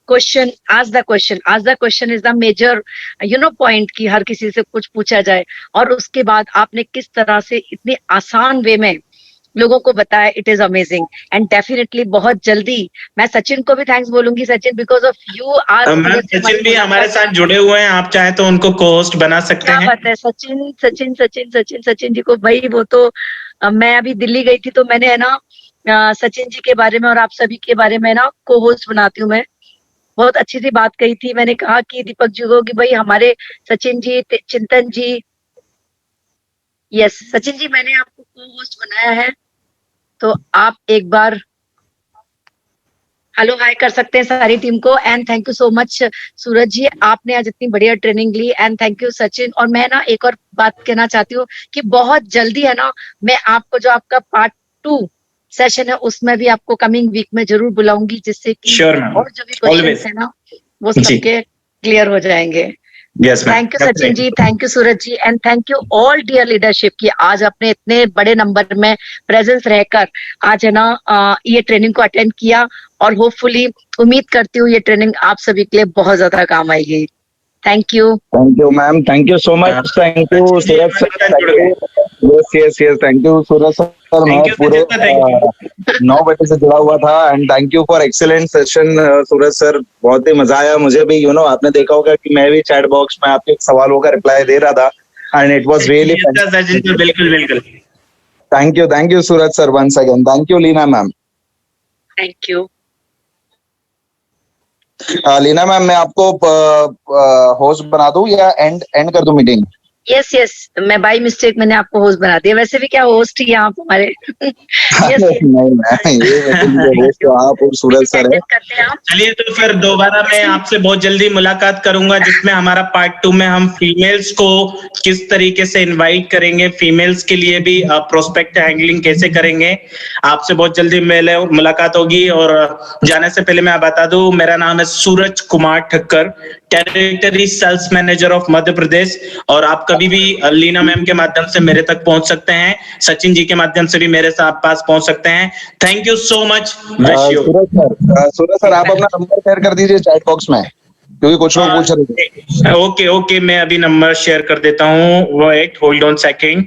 क्वेश्चन, आज the question is the major point कि हर किसी से कुछ पूछा जाए, और उसके बाद आपने किस तरह से इतनी आसान वे में लोगों को बताया। It is amazing and definitely बहुत जल्दी मैं सचिन को भी थैंक्स बोलूंगी। सचिन, बिकॉज ऑफ यू आज सचिन भी हमारे साथ जुड़े हुए हैं, आप चाहे तो उनको को होस्ट बना सकते हैं। क्या बात है सचिन जी को, भाई वो तो मैं अभी दिल्ली गई थी तो मैंने है ना सचिन जी के बारे में और आप सभी के बारे में ना को होस्ट बनाती हूँ मैं, बहुत अच्छी सी बात कही थी। मैंने कहा कि दीपक जी को कि भाई हमारे सचिन जी, चिंतन जी, यस सचिन जी, मैंने आपको को होस्ट बनाया है, तो आप एक बार हेलो हाय कर सकते हैं सारी टीम को। And thank you so much Suraj ji, आपने आज इतनी बढ़िया ट्रेनिंग ली। And thank you Sachin. और मैं ना एक और बात कहना चाहती हूँ कि बहुत जल्दी है ना, मैं आपको जो आपका पार्ट 2 सेशन है उसमें भी आपको कमिंग वीक में जरूर बुलाऊंगी, जिससे कि श्योर मैम, और जो भी क्वेश्चन ऑलवेज। है ना वो जी। सबके क्लियर हो जाएंगे। Yes ma'am, thank you Sachin ji, thank you Suraj ji, and thank you all dear leadership की आज अपने इतने बड़े नंबर में प्रेजेंस रहकर आज है ना ये ट्रेनिंग को अटेंड किया। और होपफुली उम्मीद करती हूँ ये ट्रेनिंग आप सभी के लिए बहुत ज्यादा काम आएगी। Thank you ma'am, thank you so much, thank you Suraj sir, yes thank you Suraj sir. मैं पूरे 9 बजे से जुड़ा हुआ था and thank you for excellent session Suraj sir, बहुत ही मजा आया मुझे भी। आपने देखा होगा कि मैं भी चैट बॉक्स में आपके सवालों का रिप्लाई दे रहा था एंड इट वाज रियली बिल्कुल बिल्कुल। Thank you Suraj sir once again. Thank you Leena ma'am. Thank you. Leena ma'am, मैं आपको होस्ट बना दूं या एंड कर दूं मीटिंग? यस यस, मैं बाय मिस्टेक मैंने आपको होस्ट बना दिया। वैसे भी क्या होस्ट ही आप हमारे यस नहीं, ये होस्ट तो आप और सूरज सर है। करते हैं आप। चलिए तो फिर दोबारा मैं आपसे बहुत जल्दी मुलाकात करूंगा, जिसमें हमारा पार्ट 2 में हम फीमेल्स को किस तरीके से इनवाइट करेंगे, फीमेल्स के लिए भी प्रोस्पेक्ट हैंडलिंग कैसे करेंगे, आपसे बहुत जल्दी मुलाकात होगी। और जाने से पहले मैं बता दूं, मेरा नाम है Suraj Kumar Thakkar, territory sales manager of Madhya Pradesh. और आप कभी भी लीना मैम के माध्यम से मेरे तक पहुंच सकते हैं, सचिन जी के माध्यम से भी मेरे साथ पास पहुंच सकते हैं। Thank you so much, wish you. Suraj sir आप अपना नंबर शेयर कर दीजिए चैट बॉक्स में, क्योंकि कुछ लोग पूछ रहे थे। ओके, मैं अभी नंबर शेयर कर देता हूँ। Wait, hold on second.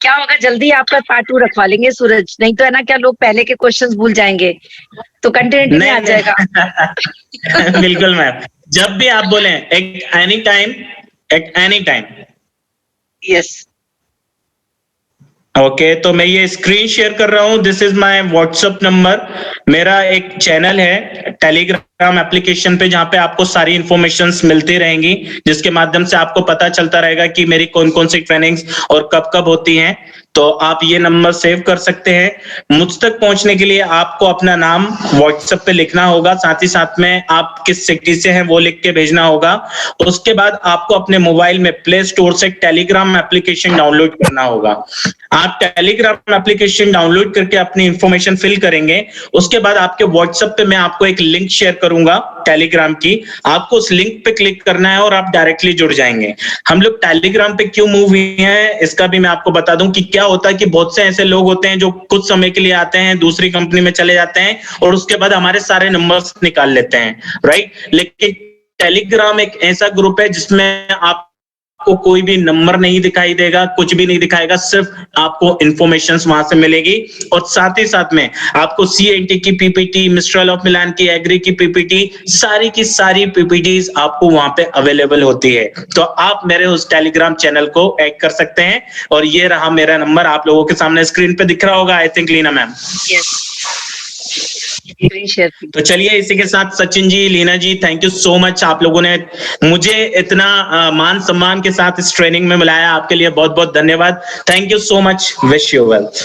क्या होगा, जल्दी आपका पार्ट 2 रखवा लेंगे सूरज, नहीं तो है ना क्या लोग पहले के क्वेश्चंस भूल जाएंगे, तो कंटिन्यूटी में आ जाएगा। बिल्कुल मैम, जब भी आप बोले, एनी टाइम। यस ओके, तो मैं ये स्क्रीन शेयर कर रहा हूँ। This is my WhatsApp number. मेरा एक चैनल है टेलीग्राम एप्लीकेशन पे, जहाँ पे आपको सारी इंफॉर्मेशंस मिलती रहेंगी, जिसके माध्यम से आपको पता चलता रहेगा कि मेरी कौन कौन सी ट्रेनिंग्स और कब कब होती हैं। तो आप ये नंबर सेव कर सकते हैं। मुझ तक पहुंचने के लिए आपको अपना नाम व्हाट्सएप पे लिखना होगा, साथ ही साथ में आप किस सिटी से हैं वो लिख के भेजना होगा। उसके बाद आपको अपने मोबाइल में प्ले स्टोर से टेलीग्राम एप्लीकेशन डाउनलोड करना होगा। आप टेलीग्राम एप्लीकेशन डाउनलोड करके अपनी इंफॉर्मेशन फिल करेंगे। उसके बाद आपके व्हाट्सएप पे मैं आपको एक लिंक शेयर करूंगा टेलीग्राम की, आपको उस लिंक पे क्लिक करना है और आप डायरेक्टली जुड़ जाएंगे। हम लोग टेलीग्राम पे क्यों मूव हुए हैं इसका भी मैं आपको बता दूं कि क्या होता है कि बहुत से ऐसे लोग होते हैं जो कुछ समय के लिए आते हैं, दूसरी कंपनी में चले जाते हैं और उसके बाद हमारे सारे नंबर्स निकाल लेते हैं, राइट। लेकिन टेलीग्राम एक ऐसा ग्रुप है जिसमें आपको कोई भी नंबर नहीं दिखाई देगा, कुछ भी नहीं दिखाएगा, सिर्फ आपको इंफॉर्मेशन वहां से मिलेगी। और साथ ही साथ में आपको CNT की पीपीटी, मिस्ट्रल ऑफ मिलान की, एग्री की पीपीटी, सारी की सारी पीपीटीज आपको वहां पे अवेलेबल होती है। तो आप मेरे उस टेलीग्राम चैनल को ऐड कर सकते हैं। और ये रहा मेरा नंबर, आप लोगों के सामने स्क्रीन पे दिख रहा होगा, आई थिंक लीना मैम। तो चलिए इसी के साथ सचिन जी, लीना जी, थैंक यू सो मच, आप लोगों ने मुझे इतना मान सम्मान के साथ इस ट्रेनिंग में मिलाया, आपके लिए बहुत बहुत धन्यवाद। Thank you so much, wish you wealth.